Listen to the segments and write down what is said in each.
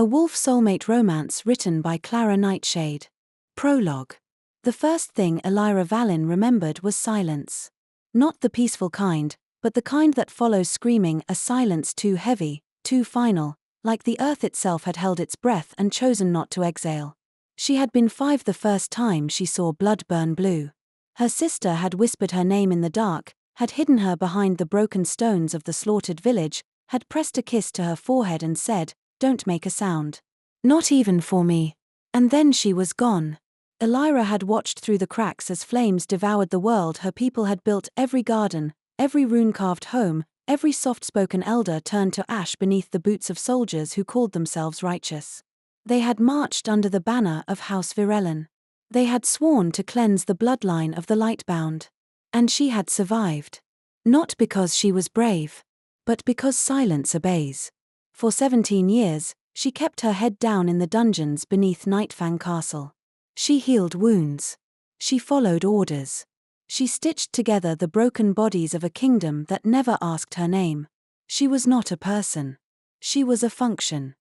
A wolf soulmate romance written by Clara Nightshade. Prologue. The first thing Elira Valen remembered was silence. Not the peaceful kind, but the kind that follows screaming, a silence too heavy, too final, like the earth itself had held its breath and chosen not to exhale. She had been 5 the first time she saw blood burn blue. Her sister had whispered her name in the dark, had hidden her behind the broken stones of the slaughtered village, had pressed a kiss to her forehead and said, "Don't make a sound. Not even for me." And then she was gone. Elira had watched through the cracks as flames devoured the world her people had built, every garden, every rune-carved home, every soft-spoken elder turned to ash beneath the boots of soldiers who called themselves righteous. They had marched under the banner of House Virellan. They had sworn to cleanse the bloodline of the Lightbound. And she had survived. Not because she was brave, but because silence obeys. For 17 years, she kept her head down in the dungeons beneath Nightfang Castle. She healed wounds. She followed orders. She stitched together the broken bodies of a kingdom that never asked her name. She was not a person. She was a function.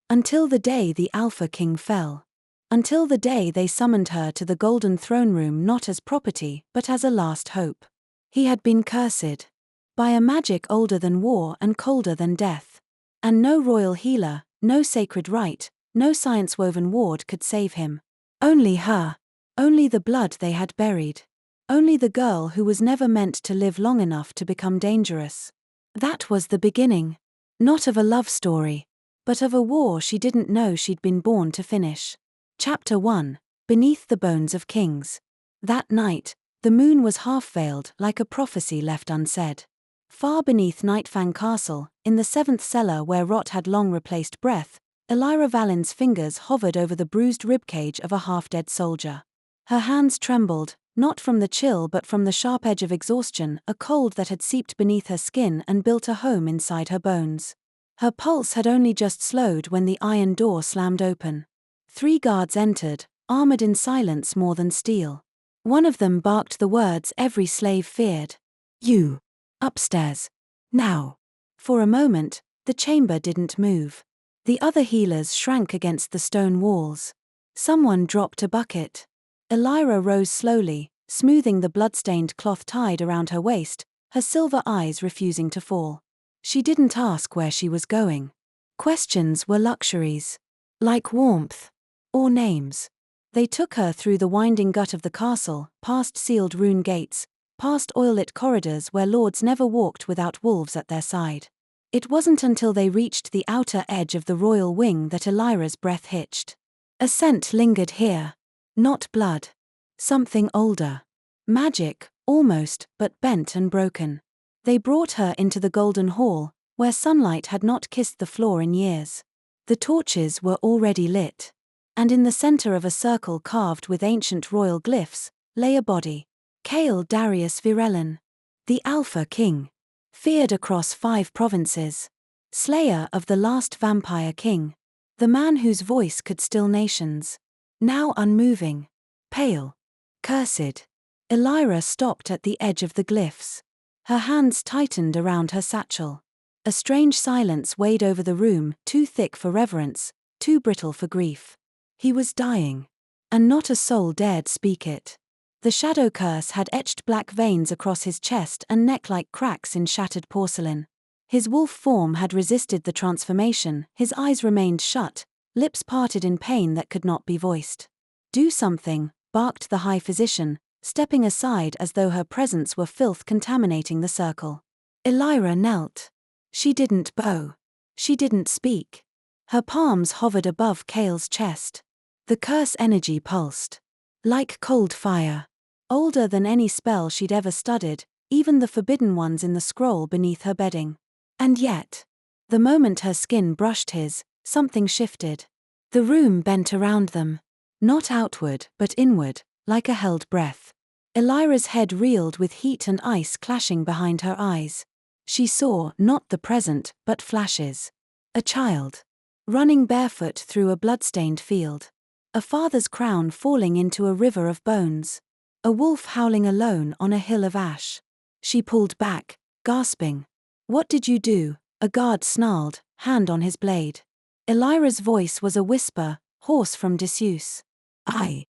Until the day the Alpha King fell. Until the day they summoned her to the Golden Throne Room not as property but as a last hope. He had been cursed. By a magic older than war and colder than death. And no royal healer, no sacred rite, no science-woven ward could save him. Only her. Only the blood they had buried. Only the girl who was never meant to live long enough to become dangerous. That was the beginning. Not of a love story, but of a war she didn't know she'd been born to finish. Chapter 1. Beneath the Bones of Kings. That night, the moon was half-veiled like a prophecy left unsaid. Far beneath Nightfang Castle, in the 7th cellar where rot had long replaced breath, Elira Valen's fingers hovered over the bruised ribcage of a half-dead soldier. Her hands trembled, not from the chill but from the sharp edge of exhaustion, a cold that had seeped beneath her skin and built a home inside her bones. Her pulse had only just slowed when the iron door slammed open. 3 guards entered, armored in silence more than steel. One of them barked the words every slave feared. "You. Upstairs. Now." For a moment, the chamber didn't move. The other healers shrank against the stone walls. Someone dropped a bucket. Elira rose slowly, smoothing the blood-stained cloth tied around her waist, her silver eyes refusing to fall. She didn't ask where she was going. Questions were luxuries. Like warmth. Or names. They took her through the winding gut of the castle, past sealed rune gates, past oil-lit corridors where lords never walked without wolves at their side. It wasn't until they reached the outer edge of the royal wing that Elira's breath hitched. A scent lingered here. Not blood. Something older. Magic, almost, but bent and broken. They brought her into the Golden Hall, where sunlight had not kissed the floor in years. The torches were already lit. And in the center of a circle carved with ancient royal glyphs, lay a body. Kael Darius Virellan. The Alpha King. Feared across 5 provinces. Slayer of the last vampire king. The man whose voice could still nations. Now unmoving. Pale. Cursed. Elira stopped at the edge of the glyphs. Her hands tightened around her satchel. A strange silence weighed over the room, too thick for reverence, too brittle for grief. He was dying. And not a soul dared speak it. The shadow curse had etched black veins across his chest and neck like cracks in shattered porcelain. His wolf form had resisted the transformation, his eyes remained shut, lips parted in pain that could not be voiced. "Do something," barked the high physician, stepping aside as though her presence were filth contaminating the circle. Elira knelt. She didn't bow. She didn't speak. Her palms hovered above Kael's chest. The curse energy pulsed. Like cold fire. Older than any spell she'd ever studied, even the forbidden ones in the scroll beneath her bedding. And yet, the moment her skin brushed his, something shifted. The room bent around them. Not outward, but inward, like a held breath. Elira's head reeled with heat and ice clashing behind her eyes. She saw not the present, but flashes. A child. Running barefoot through a blood-stained field. A father's crown falling into a river of bones. A wolf howling alone on a hill of ash. She pulled back, gasping. "What did you do?" A guard snarled, hand on his blade. Elira's voice was a whisper, hoarse from disuse. I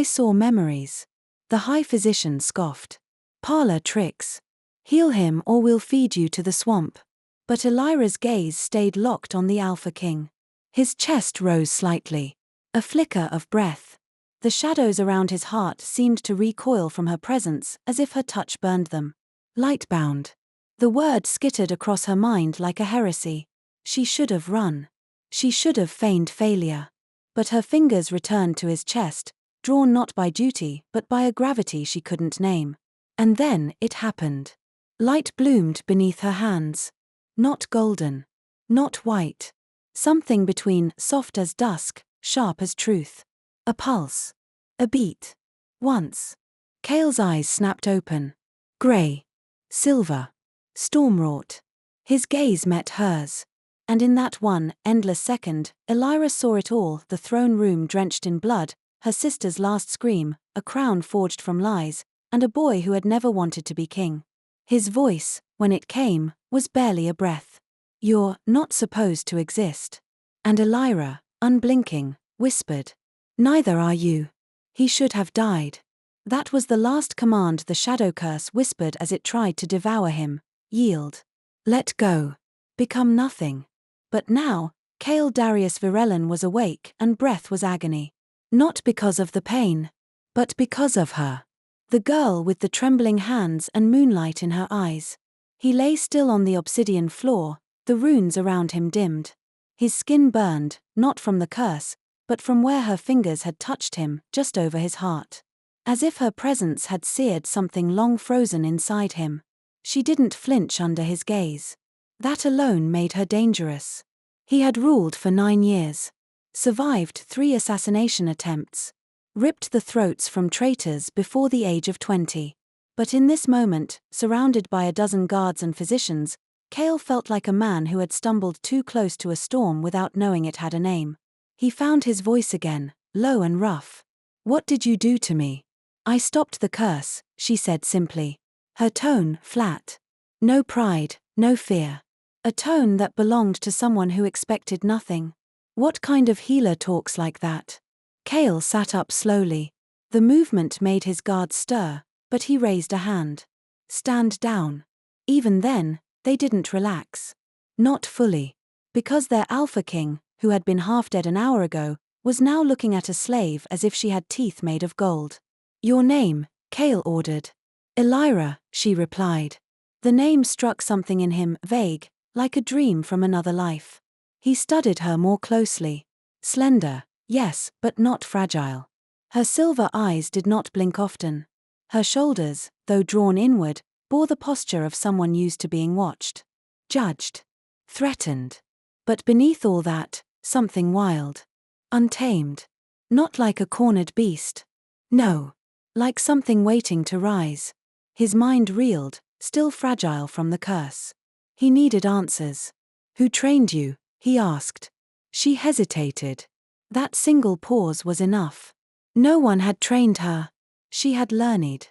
saw memories. The High Physician scoffed. Parlor tricks. Heal him or we'll feed you to the swamp. But Elira's gaze stayed locked on the Alpha King. His chest rose slightly. A flicker of breath. The shadows around his heart seemed to recoil from her presence as if her touch burned them. Lightbound. The word skittered across her mind like a heresy. She should have run. She should have feigned failure. But her fingers returned to his chest, drawn not by duty but by a gravity she couldn't name. And then it happened. Light bloomed beneath her hands. Not golden. Not white. Something between soft as dusk, sharp as truth. A pulse. A beat. Once. Kael's eyes snapped open. Grey. Silver. Storm-wrought. His gaze met hers. And in that one, endless second, Elira saw it all, the throne room drenched in blood, her sister's last scream, a crown forged from lies, and a boy who had never wanted to be king. His voice, when it came, was barely a breath. You're not supposed to exist. And Elira, unblinking, whispered. Neither are you. He should have died. That was the last command the shadow curse whispered as it tried to devour him. Yield. Let go. Become nothing. But now, Kael Darius Virellan was awake and breath was agony. Not because of the pain, but because of her. The girl with the trembling hands and moonlight in her eyes. He lay still on the obsidian floor, the runes around him dimmed. His skin burned, not from the curse, but from where her fingers had touched him, just over his heart. As if her presence had seared something long frozen inside him. She didn't flinch under his gaze. That alone made her dangerous. He had ruled for 9 years. Survived 3 assassination attempts. Ripped the throats from traitors before the age of 20. But in this moment, surrounded by a dozen guards and physicians, Kael felt like a man who had stumbled too close to a storm without knowing it had a name. He found his voice again, low and rough. What did you do to me? I stopped the curse, she said simply. Her tone flat. No pride, no fear. A tone that belonged to someone who expected nothing. What kind of healer talks like that? Kael sat up slowly. The movement made his guards stir, but he raised a hand. Stand down. Even then, they didn't relax. Not fully. Because their Alpha King, who had been half dead an hour ago, was now looking at a slave as if she had teeth made of gold. Your name, Kael ordered. Elira, she replied. The name struck something in him, vague, like a dream from another life. He studied her more closely. Slender, yes, but not fragile. Her silver eyes did not blink often. Her shoulders, though drawn inward, bore the posture of someone used to being watched. Judged. Threatened. But beneath all that, something wild. Untamed. Not like a cornered beast. No. Like something waiting to rise. His mind reeled, still fragile from the curse. He needed answers. Who trained you? He asked. She hesitated. That single pause was enough. No one had trained her. She had learned.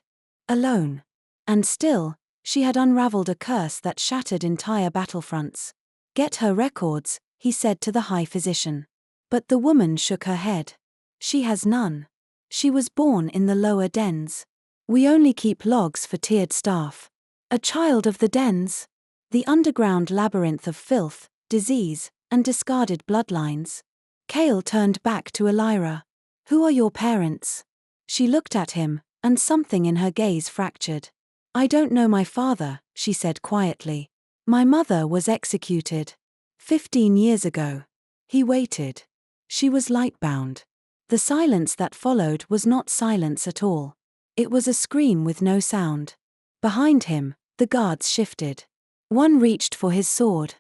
Alone. And still, she had unraveled a curse that shattered entire battlefronts. Get her records, he said to the High Physician. But the woman shook her head. She has none. She was born in the lower dens. We only keep logs for tiered staff. A child of the dens. The underground labyrinth of filth, disease, and discarded bloodlines. Kael turned back to Elira. Who are your parents? She looked at him, and something in her gaze fractured. I don't know my father, she said quietly. My mother was executed. 15 years ago. He waited. She was lightbound. The silence that followed was not silence at all. It was a scream with no sound. Behind him, the guards shifted. One reached for his sword.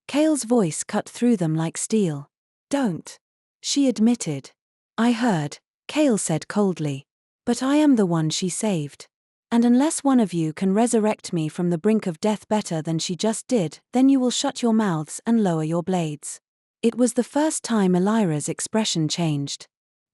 Kael's voice cut through them like steel. Don't. She admitted. I heard, Kael said coldly. But I am the one she saved. And unless one of you can resurrect me from the brink of death better than she just did, then you will shut your mouths and lower your blades. It was the first time Elira's expression changed.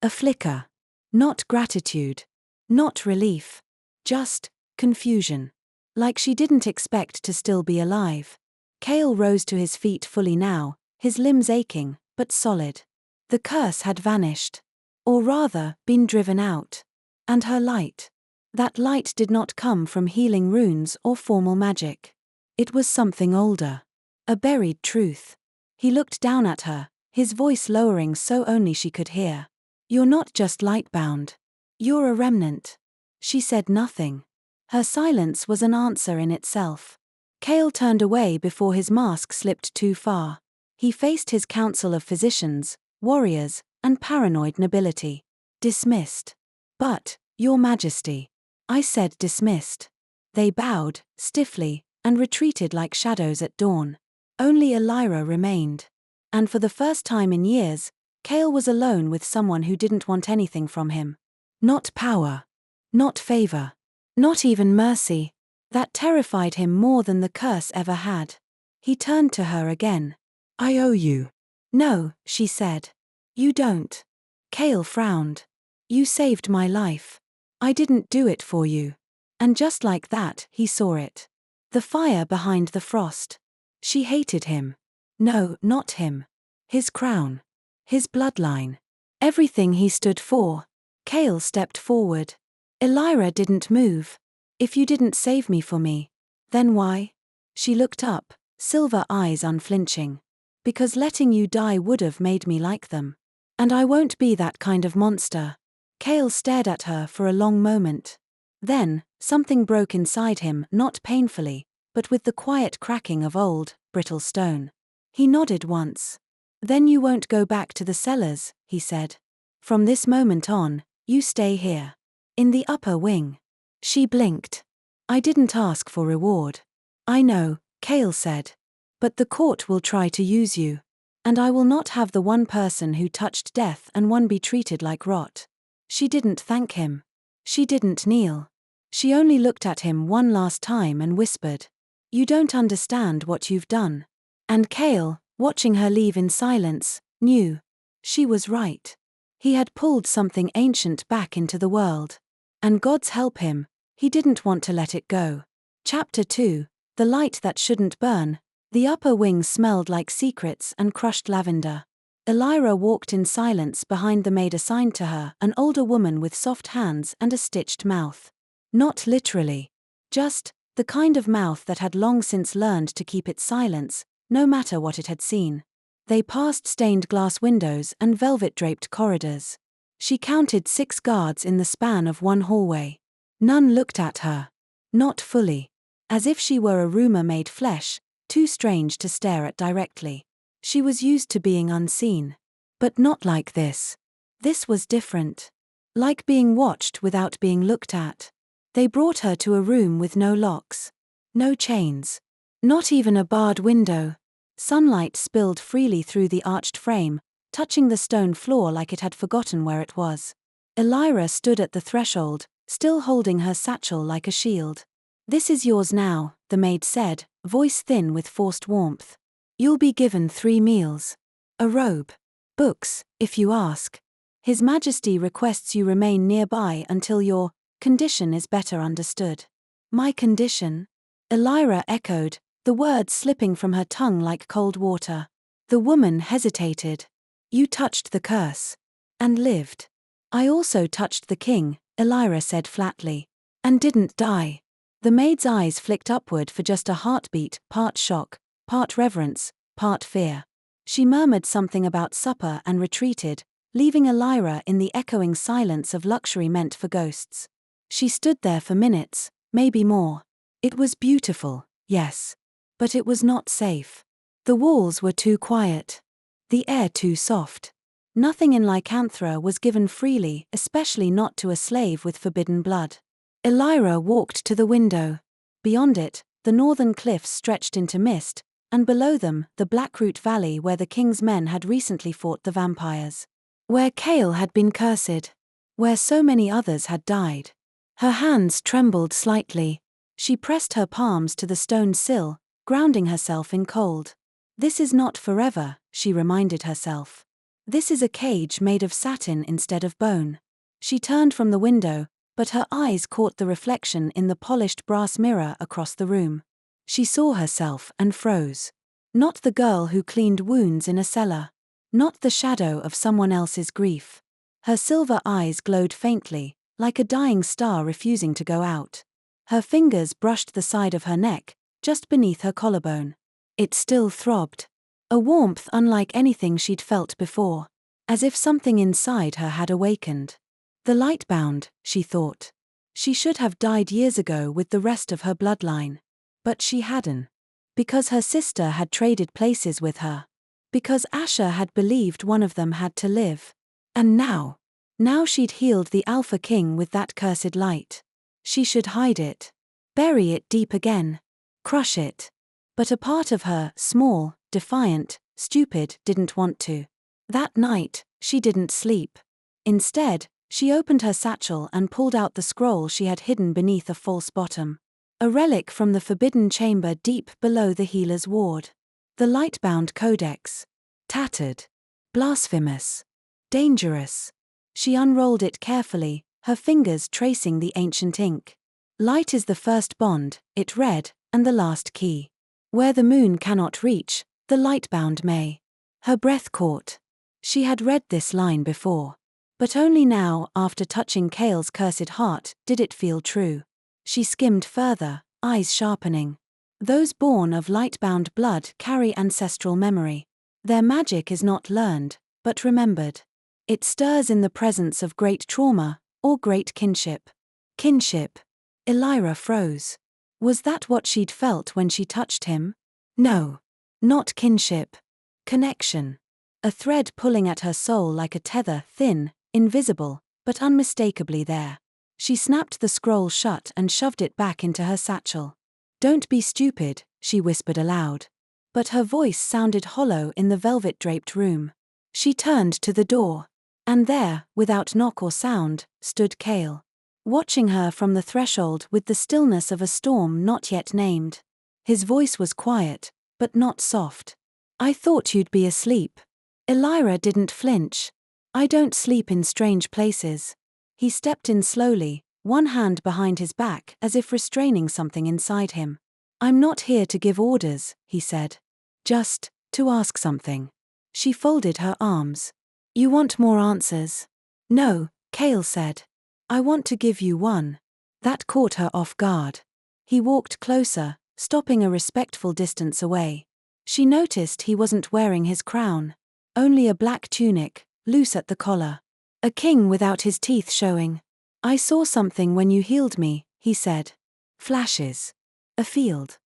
A flicker. Not gratitude. Not relief. Just confusion. Like she didn't expect to still be alive. Kael rose to his feet fully now, his limbs aching, but solid. The curse had vanished. Or rather, been driven out. And her light. That light did not come from healing runes or formal magic. It was something older. A buried truth. He looked down at her, his voice lowering so only she could hear. "You're not just Lightbound. You're a remnant." She said nothing. Her silence was an answer in itself. Kael turned away before his mask slipped too far. He faced his council of physicians, warriors, and paranoid nobility. "Dismissed." "But, Your Majesty." "I said dismissed." They bowed, stiffly, and retreated like shadows at dawn. Only Elira remained. And for the first time in years, Kael was alone with someone who didn't want anything from him. Not power. Not favor. Not even mercy. That terrified him more than the curse ever had. He turned to her again. "I owe you." "No," she said. "You don't." Kael frowned. "You saved my life. I didn't do it for you." And just like that, he saw it. The fire behind the frost. She hated him. No, not him. His crown. His bloodline. Everything he stood for. Kael stepped forward. "Elira didn't move. If you didn't save me for me, then why?" She looked up, silver eyes unflinching. "Because letting you die would've made me like them. And I won't be that kind of monster." Kael stared at her for a long moment. Then, something broke inside him, not painfully, but with the quiet cracking of old, brittle stone. He nodded once. "Then you won't go back to the cellars," he said. "From this moment on, you stay here. In the upper wing." She blinked. "I didn't ask for reward." "I know," Kael said. "But the court will try to use you. And I will not have the one person who touched death and one be treated like rot." She didn't thank him. She didn't kneel. She only looked at him one last time and whispered, "You don't understand what you've done." And Kael, watching her leave in silence, knew. She was right. He had pulled something ancient back into the world. And God's help him, he didn't want to let it go. Chapter 2, The Light That Shouldn't Burn. The upper wing smelled like secrets and crushed lavender. Elira walked in silence behind the maid assigned to her, an older woman with soft hands and a stitched mouth. Not literally. Just, the kind of mouth that had long since learned to keep its silence, no matter what it had seen. They passed stained glass windows and velvet-draped corridors. She counted 6 guards in the span of one hallway. None looked at her. Not fully. As if she were a rumor made flesh, too strange to stare at directly. She was used to being unseen. But not like this. This was different. Like being watched without being looked at. They brought her to a room with no locks. No chains. Not even a barred window. Sunlight spilled freely through the arched frame, touching the stone floor like it had forgotten where it was. Elira stood at the threshold, still holding her satchel like a shield. "This is yours now," the maid said, voice thin with forced warmth. "You'll be given 3 meals. A robe. Books, if you ask. His Majesty requests you remain nearby until your condition is better understood." "My condition?" Elira echoed, the words slipping from her tongue like cold water. The woman hesitated. "You touched the curse. And lived." "I also touched the king," Elira said flatly. "And didn't die." The maid's eyes flicked upward for just a heartbeat, part shock, part reverence, part fear. She murmured something about supper and retreated, leaving Elira in the echoing silence of luxury meant for ghosts. She stood there for minutes, maybe more. It was beautiful, yes. But it was not safe. The walls were too quiet. The air too soft. Nothing in Lycanthra was given freely, especially not to a slave with forbidden blood. Elira walked to the window. Beyond it, the northern cliffs stretched into mist, and below them, the Blackroot Valley where the king's men had recently fought the vampires. Where Kael had been cursed. Where so many others had died. Her hands trembled slightly. She pressed her palms to the stone sill, grounding herself in cold. "This is not forever," she reminded herself. "This is a cage made of satin instead of bone." She turned from the window, but her eyes caught the reflection in the polished brass mirror across the room. She saw herself and froze. Not the girl who cleaned wounds in a cellar. not the shadow of someone else's grief. Her silver eyes glowed faintly, like a dying star refusing to go out. Her fingers brushed the side of her neck, just beneath her collarbone. It still throbbed. A warmth unlike anything she'd felt before, as if something inside her had awakened. The Lightbound, she thought. She should have died years ago with the rest of her bloodline. But she hadn't. Because her sister had traded places with her. Because Asher had believed one of them had to live. And now she'd healed the Alpha King with that cursed light. She should hide it. Bury it deep again. Crush it. But a part of her, small, defiant, stupid, didn't want to. That night, she didn't sleep. Instead, she opened her satchel and pulled out the scroll she had hidden beneath a false bottom. A relic from the forbidden chamber deep below the healer's ward. The Lightbound Codex. Tattered. Blasphemous. Dangerous. She unrolled it carefully, her fingers tracing the ancient ink. Light is the first bond, it read, and the last key. Where the moon cannot reach, the Lightbound may. Her breath caught. She had read this line before. But only now, after touching Kael's cursed heart, did it feel true. She skimmed further, eyes sharpening. Those born of Lightbound blood carry ancestral memory. Their magic is not learned, but remembered. It stirs in the presence of great trauma, or great kinship. Kinship. Elira froze. Was that what she'd felt when she touched him? No. Not kinship. Connection. A thread pulling at her soul like a tether, thin, invisible, but unmistakably there. She snapped the scroll shut and shoved it back into her satchel. "Don't be stupid," she whispered aloud. But her voice sounded hollow in the velvet-draped room. She turned to the door. And there, without knock or sound, stood Kael. Watching her from the threshold with the stillness of a storm not yet named. His voice was quiet, but not soft. "I thought you'd be asleep." Elira didn't flinch. "I don't sleep in strange places." He stepped in slowly, one hand behind his back as if restraining something inside him. "I'm not here to give orders," he said. "Just to ask something." She folded her arms. "You want more answers?" "No," Kael said. "I want to give you one." That caught her off guard. He walked closer, stopping a respectful distance away. She noticed he wasn't wearing his crown. Only a black tunic, loose at the collar. A king without his teeth showing. "I saw something when you healed me," he said. Flashes. A field.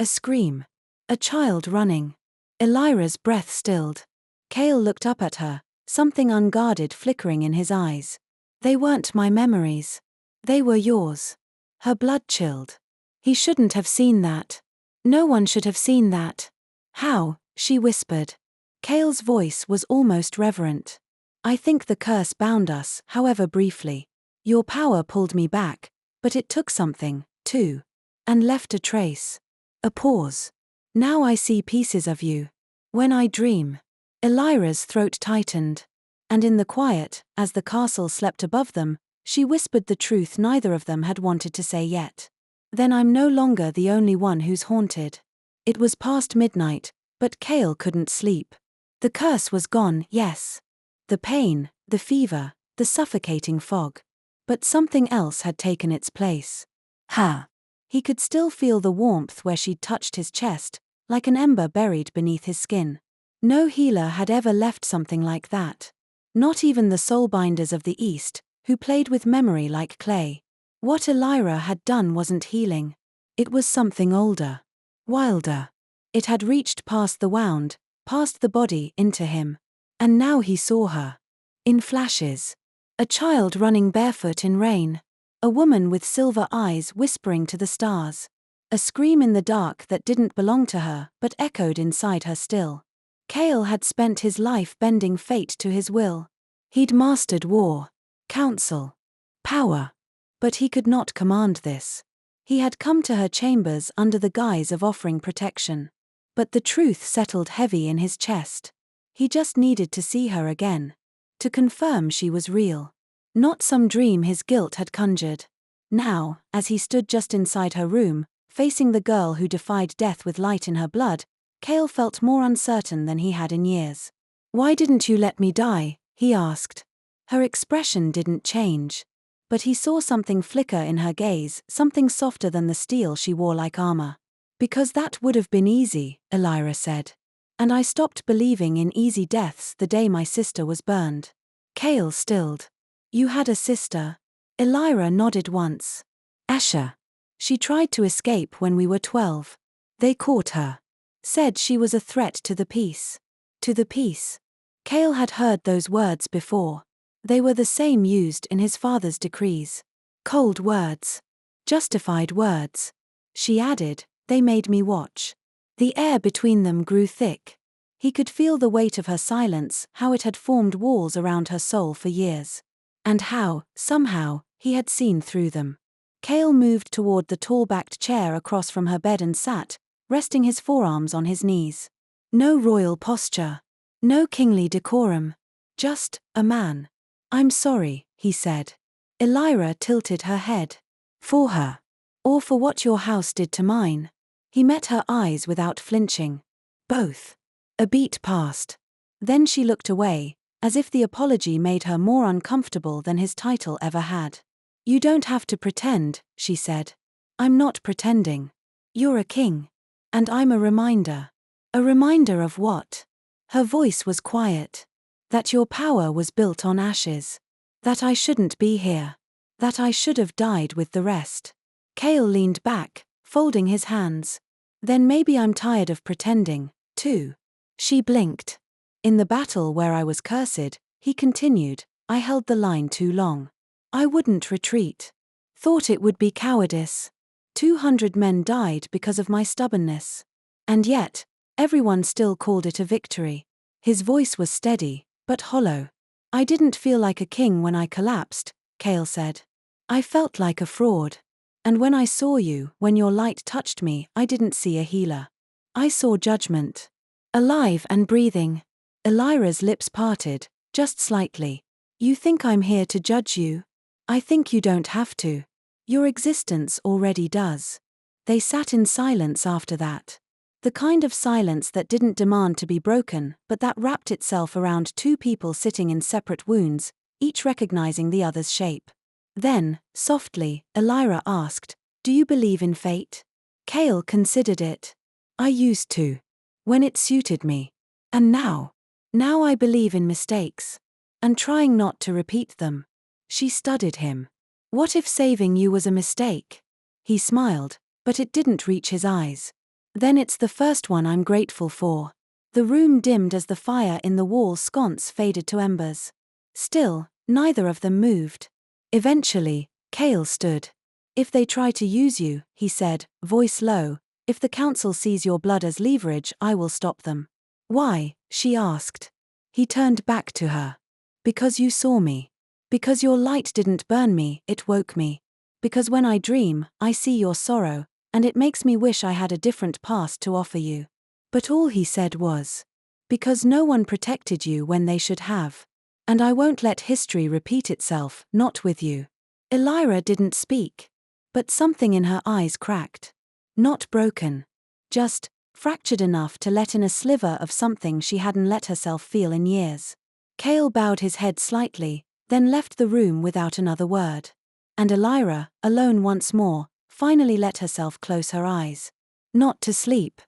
A scream. A child running. Elira's breath stilled. Kael looked up at her, something unguarded flickering in his eyes. "They weren't my memories. They were yours." Her blood chilled. He shouldn't have seen that. No one should have seen that. "How?" she whispered. Kael's voice was almost reverent. "I think the curse bound us, however briefly. Your power pulled me back, but it took something, too. And left a trace." A pause. "Now I see pieces of you. When I dream." Elira's throat tightened. And in the quiet, as the castle slept above them, she whispered the truth neither of them had wanted to say yet. "Then I'm no longer the only one who's haunted." It was past midnight, but Kael couldn't sleep. The curse was gone, yes. The pain, the fever, the suffocating fog. But something else had taken its place. Ha! He could still feel the warmth where she'd touched his chest, like an ember buried beneath his skin. No healer had ever left something like that. Not even the soulbinders of the East, who played with memory like clay. What Elira had done wasn't healing. It was something older. Wilder. It had reached past the wound, past the body, into him. And now he saw her. In flashes. A child running barefoot in rain. A woman with silver eyes whispering to the stars. A scream in the dark that didn't belong to her, but echoed inside her still. Kael had spent his life bending fate to his will. He'd mastered war, counsel, power. But he could not command this. He had come to her chambers under the guise of offering protection. But the truth settled heavy in his chest. He just needed to see her again. To confirm she was real. Not some dream his guilt had conjured. Now, as he stood just inside her room, facing the girl who defied death with light in her blood, Kael felt more uncertain than he had in years. Why didn't you let me die? He asked. Her expression didn't change. But he saw something flicker in her gaze, something softer than the steel she wore like armor. Because that would have been easy, Elira said. And I stopped believing in easy deaths the day my sister was burned. Kael stilled. You had a sister? Elira nodded once. Asher. She tried to escape when we were 12. They caught her. Said she was a threat to the peace. To the peace. Kael had heard those words before. They were the same used in his father's decrees. Cold words. Justified words. She added, they made me watch. The air between them grew thick. He could feel the weight of her silence, how it had formed walls around her soul for years. And how, somehow, he had seen through them. Kael moved toward the tall-backed chair across from her bed and sat, resting his forearms on his knees. No royal posture. No kingly decorum. Just a man. I'm sorry, he said. Elira tilted her head. For her. Or for what your house did to mine. He met her eyes without flinching. Both. A beat passed. Then she looked away, as if the apology made her more uncomfortable than his title ever had. You don't have to pretend, she said. I'm not pretending. You're a king. And I'm a reminder. A reminder of what? Her voice was quiet. That your power was built on ashes. That I shouldn't be here. That I should have died with the rest. Kael leaned back, folding his hands. Then maybe I'm tired of pretending, too. She blinked. In the battle where I was cursed, he continued, I held the line too long. I wouldn't retreat. Thought it would be cowardice. 200 men died because of my stubbornness. And yet, everyone still called it a victory. His voice was steady, but hollow. I didn't feel like a king when I collapsed, Kael said. I felt like a fraud. And when I saw you, when your light touched me, I didn't see a healer. I saw judgment. Alive and breathing. Elira's lips parted, just slightly. You think I'm here to judge you? I think you don't have to. Your existence already does. They sat in silence after that. The kind of silence that didn't demand to be broken, but that wrapped itself around two people sitting in separate wounds, each recognizing the other's shape. Then, softly, Elira asked, do you believe in fate? Kael considered it. I used to. When it suited me. And now? Now I believe in mistakes. And trying not to repeat them. She studied him. What if saving you was a mistake? He smiled, but it didn't reach his eyes. Then it's the first one I'm grateful for. The room dimmed as the fire in the wall sconce faded to embers. Still, neither of them moved. Eventually, Kael stood. If they try to use you, he said, voice low, if the council sees your blood as leverage, I will stop them. Why? She asked. He turned back to her. Because you saw me. Because your light didn't burn me, it woke me. Because when I dream, I see your sorrow, and it makes me wish I had a different past to offer you. But all he said was, because no one protected you when they should have. And I won't let history repeat itself, not with you. Elira didn't speak. But something in her eyes cracked. Not broken. Just fractured enough to let in a sliver of something she hadn't let herself feel in years. Kael bowed his head slightly, then left the room without another word. And Elira, alone once more, finally let herself close her eyes. Not to sleep,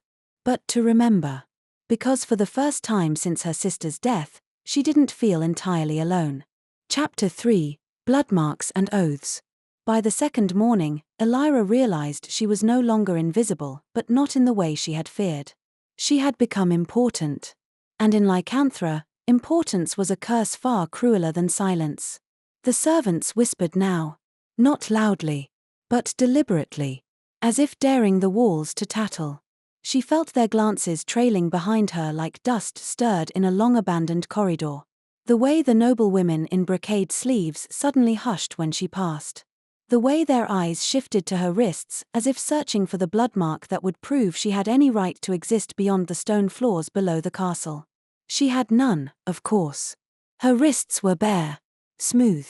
but to remember. Because for the first time since her sister's death, she didn't feel entirely alone. Chapter 3, Bloodmarks and Oaths. By the second morning, Elira realized she was no longer invisible, but not in the way she had feared. She had become important. And in Lycanthra, importance was a curse far crueler than silence. The servants whispered now. Not loudly. But deliberately. As if daring the walls to tattle. She felt their glances trailing behind her like dust stirred in a long-abandoned corridor. The way the noble women in brocade sleeves suddenly hushed when she passed. The way their eyes shifted to her wrists as if searching for the bloodmark that would prove she had any right to exist beyond the stone floors below the castle. She had none, of course. Her wrists were bare. Smooth.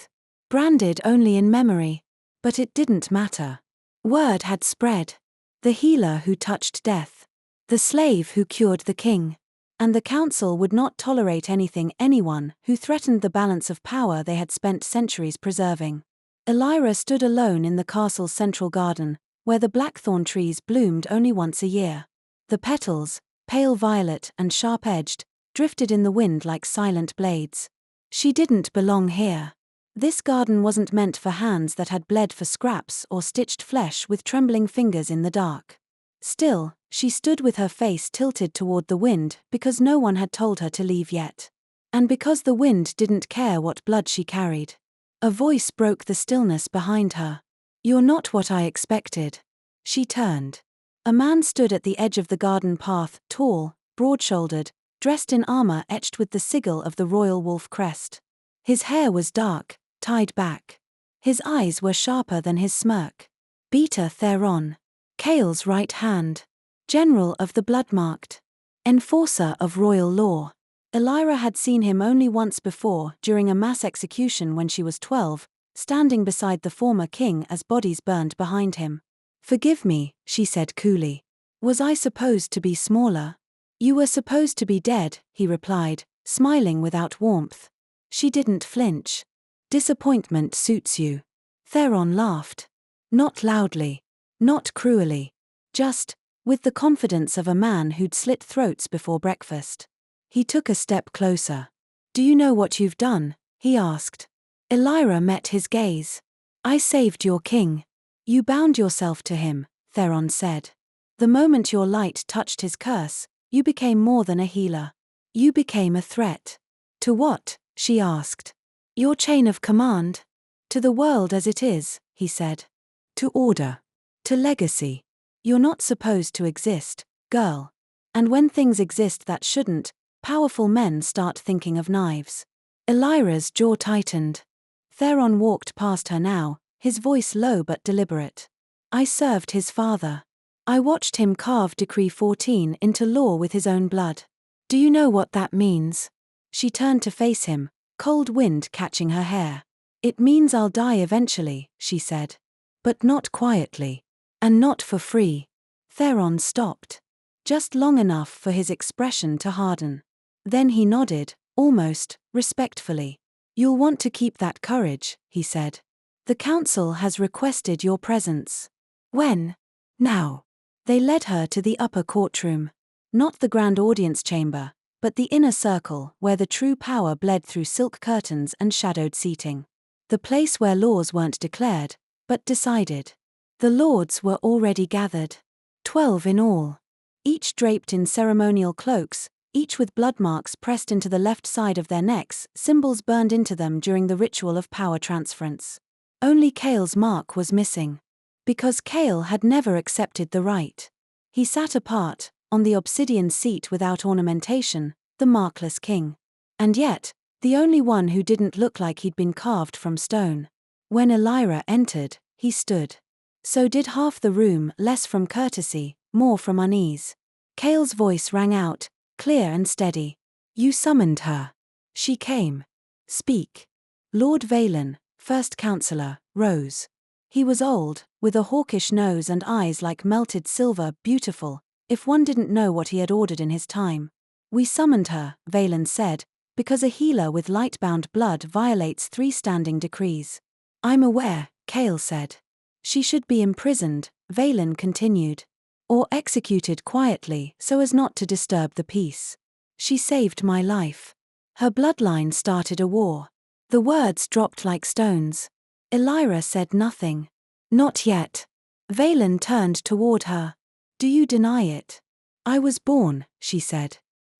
Branded only in memory. But it didn't matter. Word had spread. The healer who touched death. The slave who cured the king. And the council would not tolerate anyone who threatened the balance of power they had spent centuries preserving. Elira stood alone in the castle's central garden, where the blackthorn trees bloomed only once a year. The petals, pale violet and sharp-edged, drifted in the wind like silent blades. She didn't belong here. This garden wasn't meant for hands that had bled for scraps or stitched flesh with trembling fingers in the dark. Still, she stood with her face tilted toward the wind because no one had told her to leave yet. And because the wind didn't care what blood she carried. A voice broke the stillness behind her. "You're not what I expected." She turned. A man stood at the edge of the garden path, tall, broad-shouldered, dressed in armor etched with the sigil of the royal wolf crest. His hair was dark, tied back. His eyes were sharper than his smirk. Beta Theron, Kael's right hand. General of the blood-marked. Enforcer of royal law. Elira had seen him only once before, during a mass execution when she was 12, standing beside the former king as bodies burned behind him. "Forgive me," she said coolly. "Was I supposed to be smaller?" "You were supposed to be dead," he replied, smiling without warmth. She didn't flinch. "Disappointment suits you." Theron laughed. Not loudly. Not cruelly. Just, with the confidence of a man who'd slit throats before breakfast. He took a step closer. "Do you know what you've done?" he asked. Elira met his gaze. "I saved your king." "You bound yourself to him," Theron said. "The moment your light touched his curse, you became more than a healer. You became a threat." "To what?" she asked. "Your chain of command." "To the world as it is," he said. "To order. To legacy. You're not supposed to exist, girl. And when things exist that shouldn't, powerful men start thinking of knives." Elira's jaw tightened. Theron walked past her now, his voice low but deliberate. "I served his father. I watched him carve Decree 14 into law with his own blood. Do you know what that means?" She turned to face him, cold wind catching her hair. "It means I'll die eventually," she said. "But not quietly. And not for free." Theron stopped. Just long enough for his expression to harden. Then he nodded, almost respectfully. "You'll want to keep that courage," he said. "The council has requested your presence." "When?" "Now." They led her to the upper courtroom. Not the grand audience chamber, but the inner circle where the true power bled through silk curtains and shadowed seating. The place where laws weren't declared, but decided. The lords were already gathered. 12 in all. Each draped in ceremonial cloaks, each with blood marks pressed into the left side of their necks, symbols burned into them during the ritual of power transference. Only Kael's mark was missing. Because Kael had never accepted the right. He sat apart, on the obsidian seat without ornamentation, the markless king. And yet, the only one who didn't look like he'd been carved from stone. When Elira entered, he stood. So did half the room, less from courtesy, more from unease. Kael's voice rang out, clear and steady. "You summoned her. She came. Speak." Lord Valen, first counselor, rose. He was old, with a hawkish nose and eyes like melted silver, beautiful, if one didn't know what he had ordered in his time. "We summoned her," Valen said, "because a healer with Lightbound blood violates 3 standing decrees." "I'm aware," Kael said. "She should be imprisoned," Valen continued. "Or executed quietly so as not to disturb the peace. She saved my life. Her bloodline started a war." The words dropped like stones. Elira said nothing. "Not yet." Valen turned toward her. "Do you deny it?" "I was born," she said.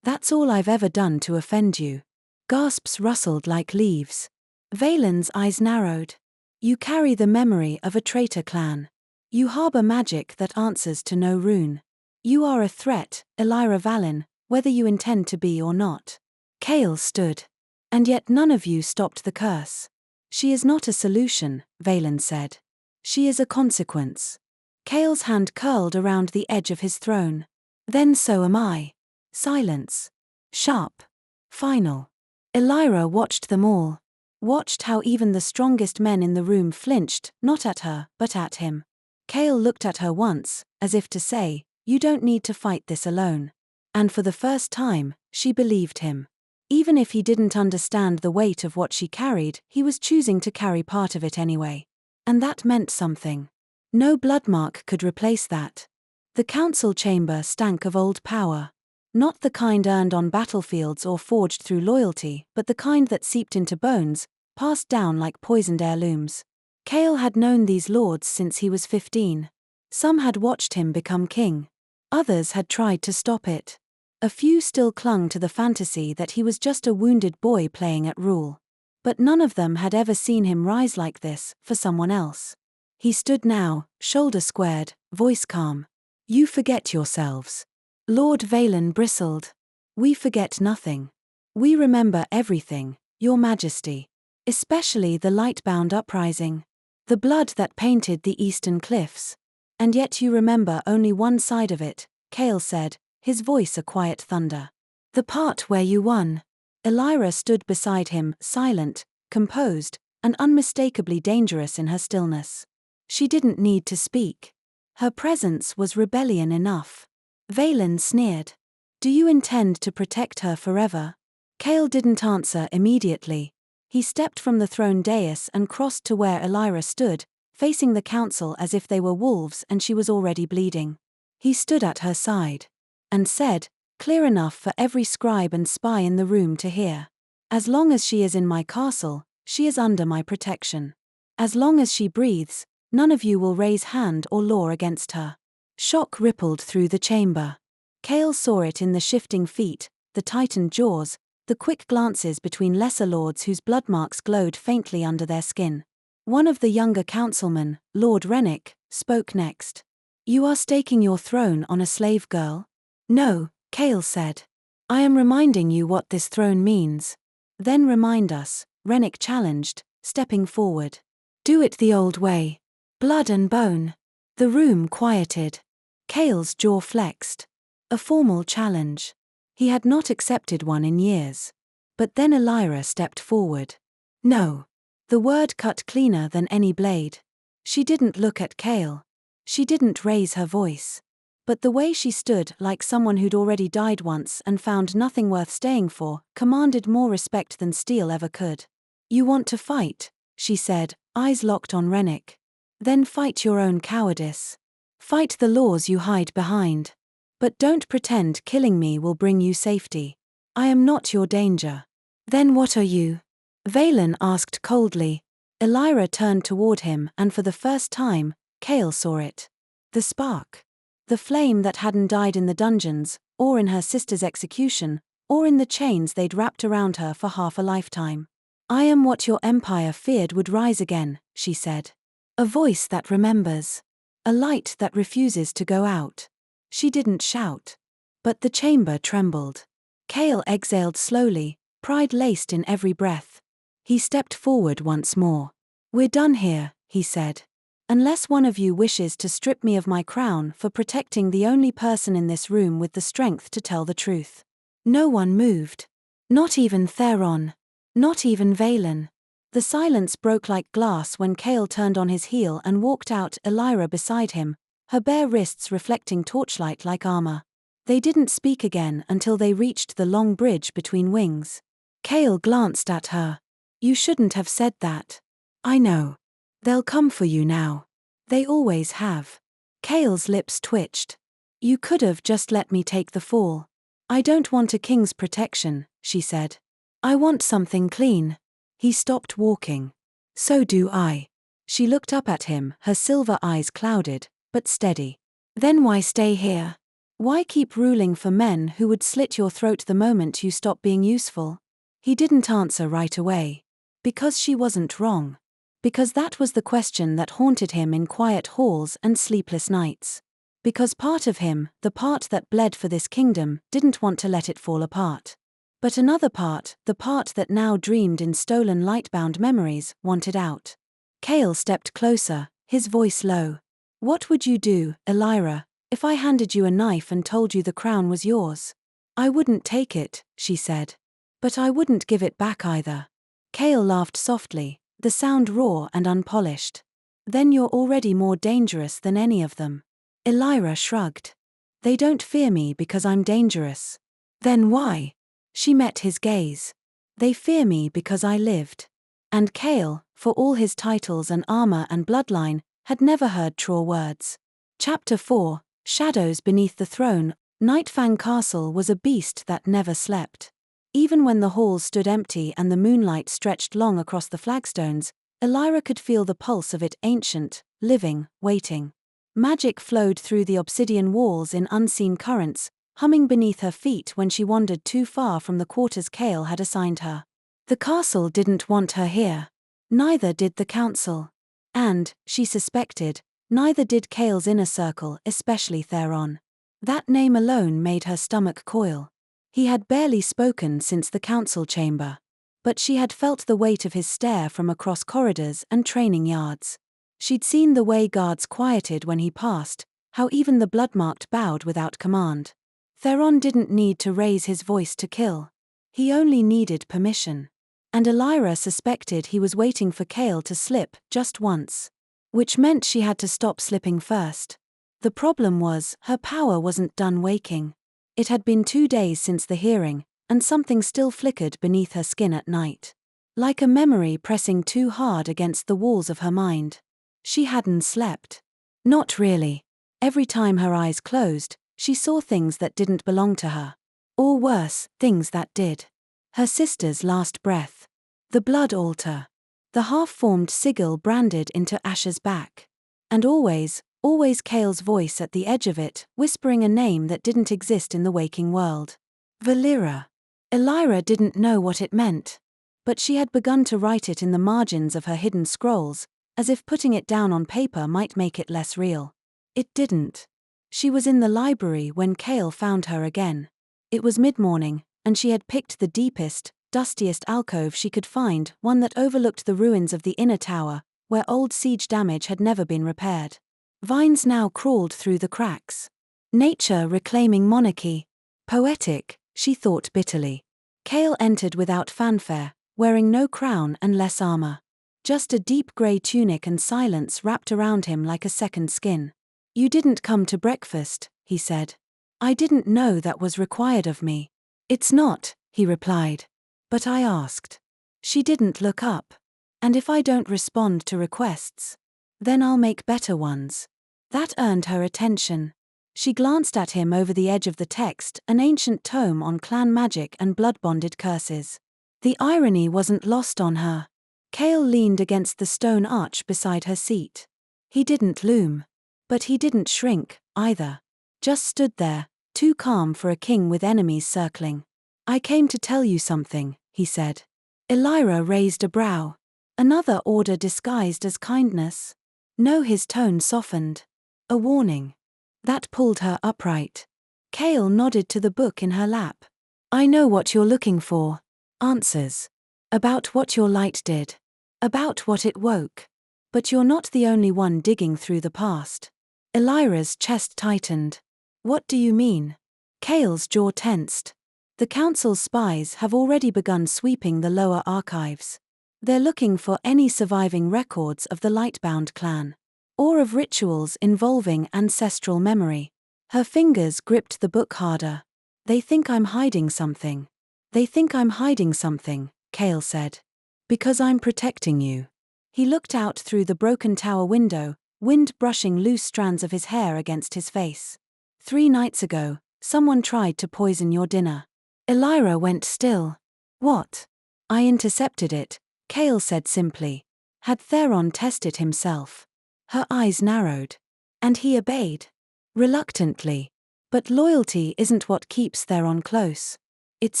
"That's all I've ever done to offend you." Gasps rustled like leaves. Valen's eyes narrowed. "You carry the memory of a traitor clan. You harbor magic that answers to no rune. You are a threat, Elira Valen, whether you intend to be or not." Kael stood. "And yet none of you stopped the curse." "She is not a solution," Valen said. "She is a consequence." Kael's hand curled around the edge of his throne. "Then so am I." Silence. Sharp. Final. Elira watched them all. Watched how even the strongest men in the room flinched, not at her, but at him. Kael looked at her once, as if to say, "You don't need to fight this alone." And for the first time, she believed him. Even if he didn't understand the weight of what she carried, he was choosing to carry part of it anyway. And that meant something. No bloodmark could replace that. The council chamber stank of old power. Not the kind earned on battlefields or forged through loyalty, but the kind that seeped into bones, passed down like poisoned heirlooms. Kael had known these lords since he was 15. Some had watched him become king. Others had tried to stop it. A few still clung to the fantasy that he was just a wounded boy playing at rule. But none of them had ever seen him rise like this, for someone else. He stood now, shoulder squared, voice calm. "You forget yourselves." Lord Valen bristled. "We forget nothing. We remember everything, Your Majesty. Especially the Lightbound uprising. The blood that painted the eastern cliffs. And yet you remember only one side of it," Kael said, his voice a quiet thunder. "The part where you won." Elira stood beside him, silent, composed, and unmistakably dangerous in her stillness. She didn't need to speak. Her presence was rebellion enough. Valen sneered. "Do you intend to protect her forever?" Kael didn't answer immediately. He stepped from the throne dais and crossed to where Elira stood, facing the council as if they were wolves and she was already bleeding. He stood at her side. And said, clear enough for every scribe and spy in the room to hear. "As long as she is in my castle, she is under my protection. As long as she breathes, none of you will raise hand or law against her." Shock rippled through the chamber. Kael saw it in the shifting feet, the tightened jaws, the quick glances between lesser lords whose bloodmarks glowed faintly under their skin. One of the younger councilmen, Lord Rennick, spoke next. "You are staking your throne on a slave girl?" "No," Kael said. "I am reminding you what this throne means." "Then remind us," Rennick challenged, stepping forward. "Do it the old way. Blood and bone." The room quieted. Kael's jaw flexed. A formal challenge. He had not accepted one in years. But then Elira stepped forward. "No." The word cut cleaner than any blade. She didn't look at Kael. She didn't raise her voice. But the way she stood, like someone who'd already died once and found nothing worth staying for, commanded more respect than steel ever could. "You want to fight," she said, eyes locked on Rennick. "Then fight your own cowardice. Fight the laws you hide behind. But don't pretend killing me will bring you safety. I am not your danger." "Then what are you?" Valen asked coldly. Elira turned toward him and for the first time, Kael saw it. The spark. The flame that hadn't died in the dungeons, or in her sister's execution, or in the chains they'd wrapped around her for half a lifetime. "I am what your empire feared would rise again," she said. "A voice that remembers. A light that refuses to go out." She didn't shout. But the chamber trembled. Kael exhaled slowly, pride laced in every breath. He stepped forward once more. "We're done here," he said. "Unless one of you wishes to strip me of my crown for protecting the only person in this room with the strength to tell the truth." No one moved. Not even Theron. Not even Valen. The silence broke like glass when Kael turned on his heel and walked out, Elira beside him, her bare wrists reflecting torchlight like armor. They didn't speak again until they reached the long bridge between wings. Kael glanced at her. "You shouldn't have said that." "I know. They'll come for you now. They always have." Kael's lips twitched. "You could have just let me take the fall." "I don't want a king's protection," she said. "I want something clean." He stopped walking. "So do I." She looked up at him, her silver eyes clouded, but steady. "Then why stay here? Why keep ruling for men who would slit your throat the moment you stop being useful?" He didn't answer right away. Because she wasn't wrong. Because that was the question that haunted him in quiet halls and sleepless nights. Because part of him, the part that bled for this kingdom, didn't want to let it fall apart. But another part, the part that now dreamed in stolen Lightbound memories, wanted out. Kael stepped closer, his voice low. "What would you do, Elira, if I handed you a knife and told you the crown was yours?" "I wouldn't take it," she said. "But I wouldn't give it back either." Kael laughed softly, the sound raw and unpolished. "Then you're already more dangerous than any of them." Elira shrugged. They don't fear me because I'm dangerous. Then why? She met his gaze. They fear me because I lived. And Kael, for all his titles and armor and bloodline, had never heard truer words. Chapter 4, Shadows Beneath the Throne. Nightfang Castle was a beast that never slept. Even when the halls stood empty and the moonlight stretched long across the flagstones, Elira could feel the pulse of it, ancient, living, waiting. Magic flowed through the obsidian walls in unseen currents, humming beneath her feet when she wandered too far from the quarters Kael had assigned her. The castle didn't want her here. Neither did the council. And, she suspected, neither did Kael's inner circle, especially Theron. That name alone made her stomach coil. He had barely spoken since the council chamber. But she had felt the weight of his stare from across corridors and training yards. She'd seen the way guards quieted when he passed, how even the blood-marked bowed without command. Theron didn't need to raise his voice to kill. He only needed permission. And Elira suspected he was waiting for Kael to slip, just once. Which meant she had to stop slipping first. The problem was, her power wasn't done waking. It had been 2 days since the hearing, and something still flickered beneath her skin at night. Like a memory pressing too hard against the walls of her mind. She hadn't slept. Not really. Every time her eyes closed, she saw things that didn't belong to her. Or worse, things that did. Her sister's last breath. The blood altar. The half-formed sigil branded into Asher's back. And always Kael's voice at the edge of it, whispering a name that didn't exist in the waking world. Valera. Elira didn't know what it meant. But she had begun to write it in the margins of her hidden scrolls, as if putting it down on paper might make it less real. It didn't. She was in the library when Kael found her again. It was mid-morning, and she had picked the deepest, dustiest alcove she could find, one that overlooked the ruins of the inner tower, where old siege damage had never been repaired. Vines now crawled through the cracks. Nature reclaiming monarchy. Poetic, she thought bitterly. Kael entered without fanfare, wearing no crown and less armor. Just a deep grey tunic and silence wrapped around him like a second skin. "You didn't come to breakfast," he said. "I didn't know that was required of me." "It's not," he replied. "But I asked." She didn't look up. "And if I don't respond to requests? Then I'll make better ones." That earned her attention. She glanced at him over the edge of the text, an ancient tome on clan magic and blood-bonded curses. The irony wasn't lost on her. Kael leaned against the stone arch beside her seat. He didn't loom. But he didn't shrink, either. Just stood there, too calm for a king with enemies circling. "I came to tell you something," he said. Elira raised a brow. Another order disguised as kindness? No, his tone softened. A warning. That pulled her upright. Kael nodded to the book in her lap. "I know what you're looking for. Answers. About what your light did. About what it woke. But you're not the only one digging through the past." Elira's chest tightened. "What do you mean?" Kael's jaw tensed. "The council's spies have already begun sweeping the lower archives. They're looking for any surviving records of the Lightbound clan. Or of rituals involving ancestral memory." Her fingers gripped the book harder. "They think I'm hiding something." "They think I'm hiding something," Kael said. "Because I'm protecting you." He looked out through the broken tower window, wind brushing loose strands of his hair against his face. 3 nights ago, someone tried to poison your dinner." Elira went still. "What?" "I intercepted it," Kael said simply. Had Theron tested himself? Her eyes narrowed. "And he obeyed?" "Reluctantly. But loyalty isn't what keeps Theron close. It's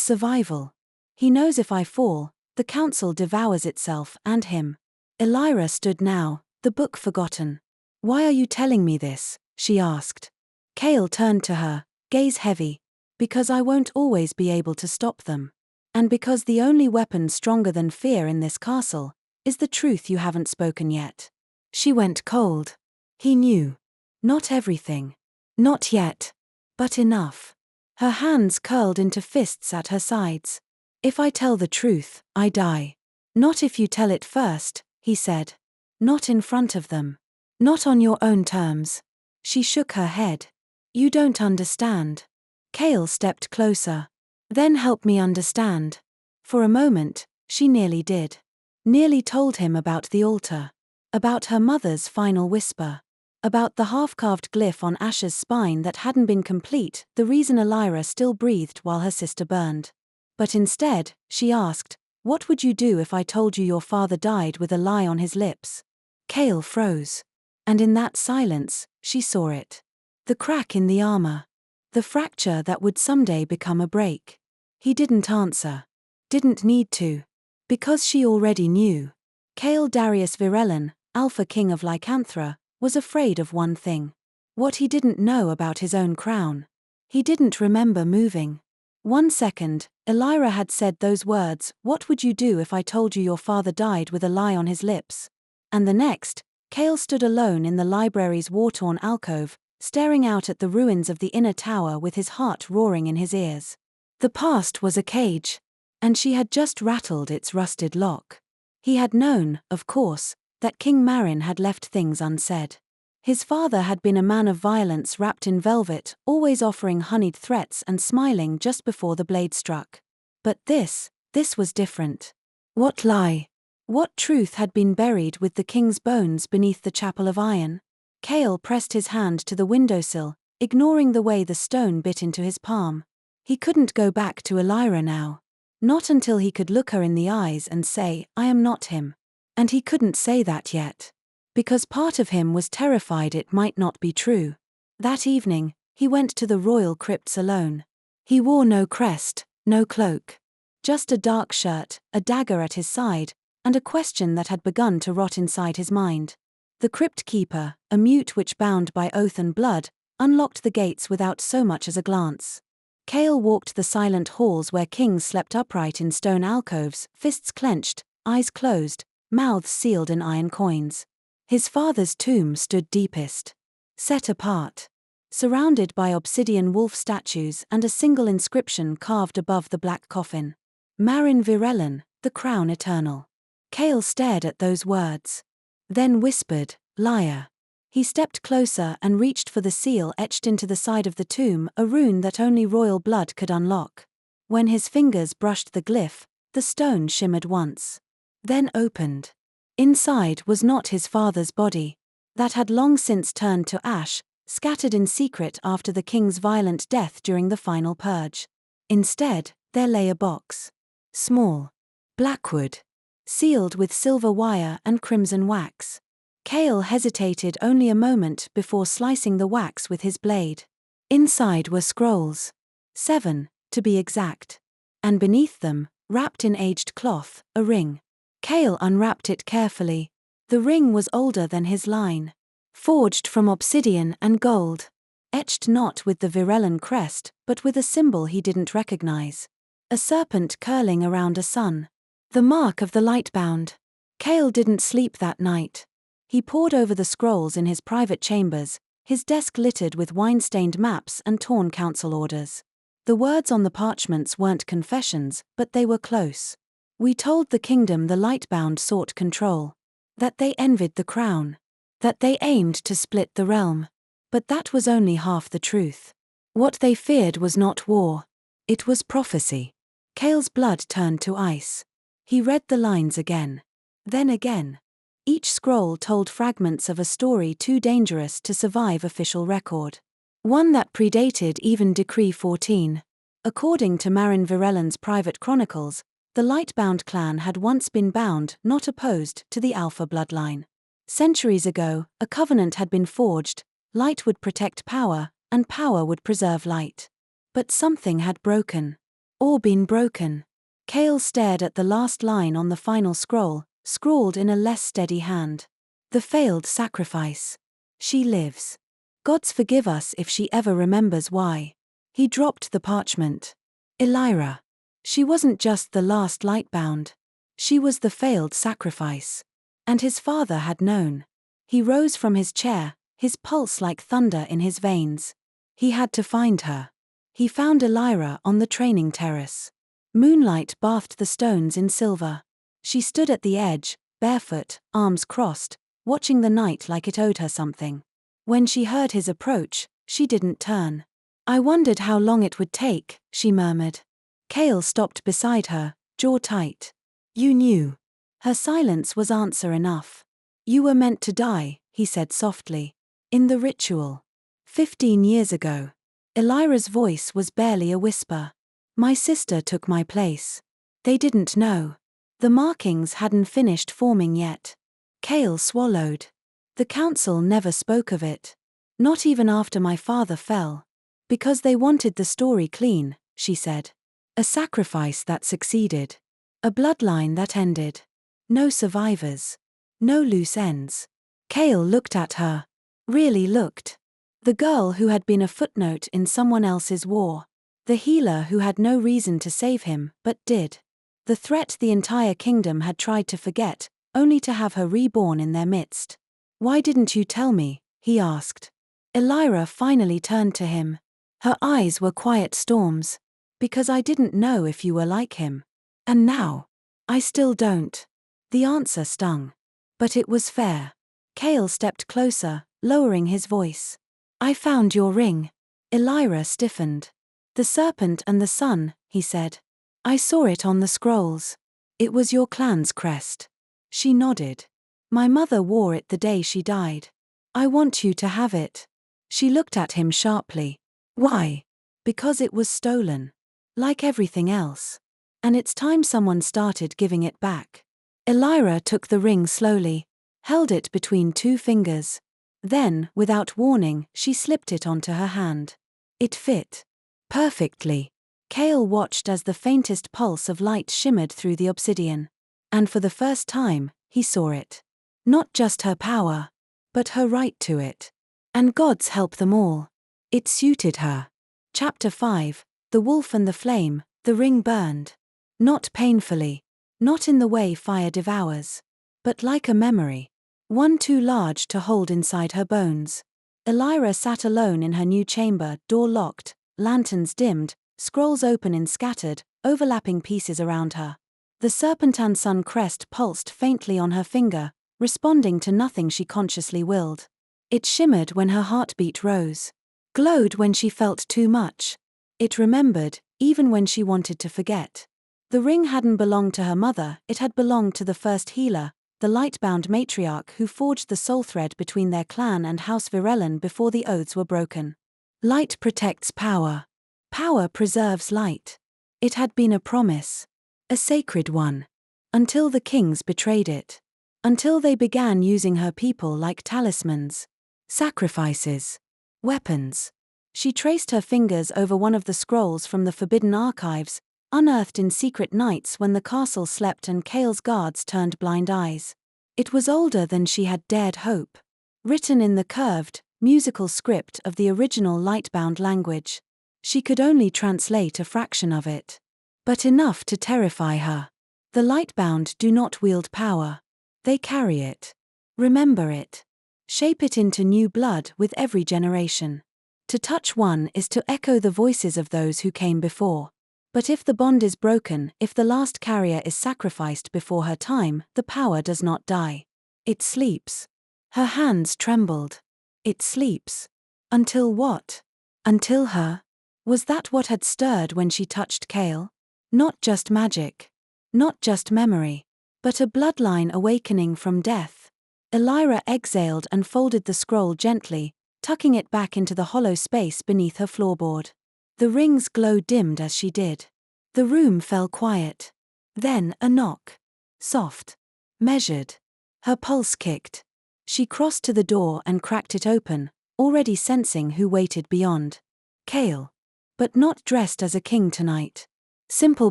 survival. He knows if I fall, the council devours itself and him." Elira stood now, the book forgotten. "Why are you telling me this?" she asked. Kael turned to her, gaze heavy. "Because I won't always be able to stop them. And because the only weapon stronger than fear in this castle is the truth you haven't spoken yet." She went cold. He knew. Not everything. Not yet. But enough. Her hands curled into fists at her sides. "If I tell the truth, I die." "Not if you tell it first," he said. "Not in front of them. Not on your own terms." She shook her head. You don't understand. Kael stepped closer. Then help me understand. For a moment, she nearly did. Nearly told him about the altar. About her mother's final whisper. About the half-carved glyph on Ash's spine that hadn't been complete, the reason Elira still breathed while her sister burned. But instead, she asked, "What would you do if I told you your father died with a lie on his lips?" Kael froze. And in that silence, she saw it. The crack in the armor. The fracture that would someday become a break. He didn't answer. Didn't need to. Because she already knew. Kael Darius Virellan, Alpha King of Lycanthra, was afraid of one thing. What he didn't know about his own crown. He didn't remember moving. 1 second, Elira had said those words, "What would you do if I told you your father died with a lie on his lips?" And the next, Kael stood alone in the library's war-torn alcove, staring out at the ruins of the inner tower with his heart roaring in his ears. The past was a cage. And she had just rattled its rusted lock. He had known, of course, that King Marin had left things unsaid. His father had been a man of violence wrapped in velvet, always offering honeyed threats and smiling just before the blade struck. But this was different. What lie? What truth had been buried with the king's bones beneath the chapel of iron? Kael pressed his hand to the windowsill, ignoring the way the stone bit into his palm. He couldn't go back to Elira now. Not until he could look her in the eyes and say, "I am not him." And he couldn't say that yet. Because part of him was terrified it might not be true. That evening, he went to the royal crypts alone. He wore no crest, no cloak. Just a dark shirt, a dagger at his side, and a question that had begun to rot inside his mind. The crypt keeper, a mute which bound by oath and blood, unlocked the gates without so much as a glance. Kael walked the silent halls where kings slept upright in stone alcoves, fists clenched, eyes closed, mouths sealed in iron coins. His father's tomb stood deepest. Set apart. Surrounded by obsidian wolf statues and a single inscription carved above the black coffin. Marin Virellan, the crown eternal. Kael stared at those words. Then whispered, "Liar." He stepped closer and reached for the seal etched into the side of the tomb, a rune that only royal blood could unlock. When his fingers brushed the glyph, the stone shimmered once. Then opened. Inside was not his father's body. That had long since turned to ash, scattered in secret after the king's violent death during the final purge. Instead, there lay a box. Small. Blackwood. Sealed with silver wire and crimson wax. Kael hesitated only a moment before slicing the wax with his blade. Inside were scrolls. 7, to be exact. And beneath them, wrapped in aged cloth, a ring. Kael unwrapped it carefully. The ring was older than his line. Forged from obsidian and gold. Etched not with the Virellan crest, but with a symbol he didn't recognize. A serpent curling around a sun. The mark of the Lightbound. Kael didn't sleep that night. He pored over the scrolls in his private chambers, his desk littered with wine-stained maps and torn council orders. The words on the parchments weren't confessions, but they were close. We told the kingdom the Lightbound sought control. That they envied the crown. That they aimed to split the realm. But that was only half the truth. What they feared was not war. It was prophecy. Kael's blood turned to ice. He read the lines again. Then again. Each scroll told fragments of a story too dangerous to survive official record. One that predated even Decree 14. According to Marin Virellan's private chronicles, the Lightbound clan had once been bound, not opposed, to the Alpha bloodline. Centuries ago, a covenant had been forged: light would protect power, and power would preserve light. But something had broken. Or been broken. Kael stared at the last line on the final scroll, scrawled in a less steady hand. The failed sacrifice. She lives. Gods forgive us if she ever remembers why. He dropped the parchment. Elira. She wasn't just the last Lightbound. She was the failed sacrifice. And his father had known. He rose from his chair, his pulse like thunder in his veins. He had to find her. He found Elira on the training terrace. Moonlight bathed the stones in silver. She stood at the edge, barefoot, arms crossed, watching the night like it owed her something. When she heard his approach, She didn't turn. I wondered how long it would take, she murmured. Kael stopped beside her, jaw tight. You knew. Her silence was answer enough. You were meant to die, he said softly. In the ritual. 15 years ago. Elira's voice was barely a whisper. My sister took my place. They didn't know. The markings hadn't finished forming yet. Kael swallowed. The council never spoke of it. Not even after my father fell. Because they wanted the story clean, she said. A sacrifice that succeeded. A bloodline that ended. No survivors. No loose ends. Kael looked at her. Really looked. The girl who had been a footnote in someone else's war. The healer who had no reason to save him, but did. The threat the entire kingdom had tried to forget, only to have her reborn in their midst. Why didn't you tell me? He asked. Elira finally turned to him. Her eyes were quiet storms. Because I didn't know if you were like him. And now? I still don't. The answer stung. But it was fair. Kael stepped closer, lowering his voice. I found your ring. Elira stiffened. The serpent and the sun, he said. I saw it on the scrolls. It was your clan's crest. She nodded. My mother wore it the day she died. I want you to have it. She looked at him sharply. Why? Because it was stolen. Like everything else. And it's time someone started giving it back. Elira took the ring slowly, held it between two fingers. Then, without warning, she slipped it onto her hand. It fit. Perfectly. Kael watched as the faintest pulse of light shimmered through the obsidian. And for the first time, he saw it. Not just her power, but her right to it. And gods help them all. It suited her. Chapter 5, The Wolf and the Flame. The ring burned. Not painfully. Not in the way fire devours. But like a memory. One too large to hold inside her bones. Elira sat alone in her new chamber, door locked, lanterns dimmed, scrolls open in scattered, overlapping pieces around her. The serpentine sun crest pulsed faintly on her finger, responding to nothing she consciously willed. It shimmered when her heartbeat rose. Glowed when she felt too much. It remembered, even when she wanted to forget. The ring hadn't belonged to her mother, it had belonged to the first healer, the Lightbound matriarch who forged the soul thread between their clan and House Virellan before the oaths were broken. Light protects power. Power preserves light. It had been a promise. A sacred one. Until the kings betrayed it. Until they began using her people like talismans. Sacrifices. Weapons. She traced her fingers over one of the scrolls from the forbidden archives, unearthed in secret nights when the castle slept and Kael's guards turned blind eyes. It was older than she had dared hope. Written in the curved, musical script of the original Lightbound language. She could only translate a fraction of it. But enough to terrify her. The Lightbound do not wield power. They carry it. Remember it. Shape it into new blood with every generation. To touch one is to echo the voices of those who came before. But if the bond is broken, if the last carrier is sacrificed before her time, the power does not die. It sleeps. Her hands trembled. It sleeps. Until what? Until her? Was that what had stirred when she touched Kael? Not just magic. Not just memory. But a bloodline awakening from death. Elira exhaled and folded the scroll gently, tucking it back into the hollow space beneath her floorboard. The ring's glow dimmed as she did. The room fell quiet. Then a knock. Soft. Measured. Her pulse kicked. She crossed to the door and cracked it open, already sensing who waited beyond. Kael. But not dressed as a king tonight. Simple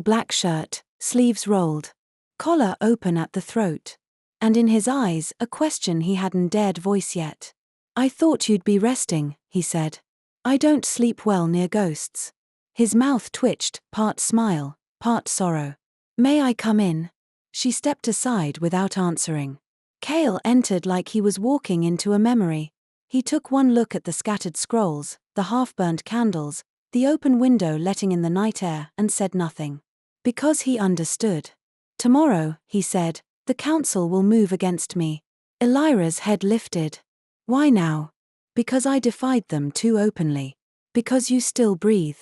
black shirt, sleeves rolled. Collar open at the throat. And in his eyes, a question he hadn't dared voice yet. I thought you'd be resting, he said. I don't sleep well near ghosts. His mouth twitched, part smile, part sorrow. May I come in? She stepped aside without answering. Kael entered like he was walking into a memory. He took one look at the scattered scrolls, the half-burned candles, the open window letting in the night air, and said nothing. Because he understood. Tomorrow, he said, the council will move against me. Elira's head lifted. Why now? Because I defied them too openly. Because you still breathe.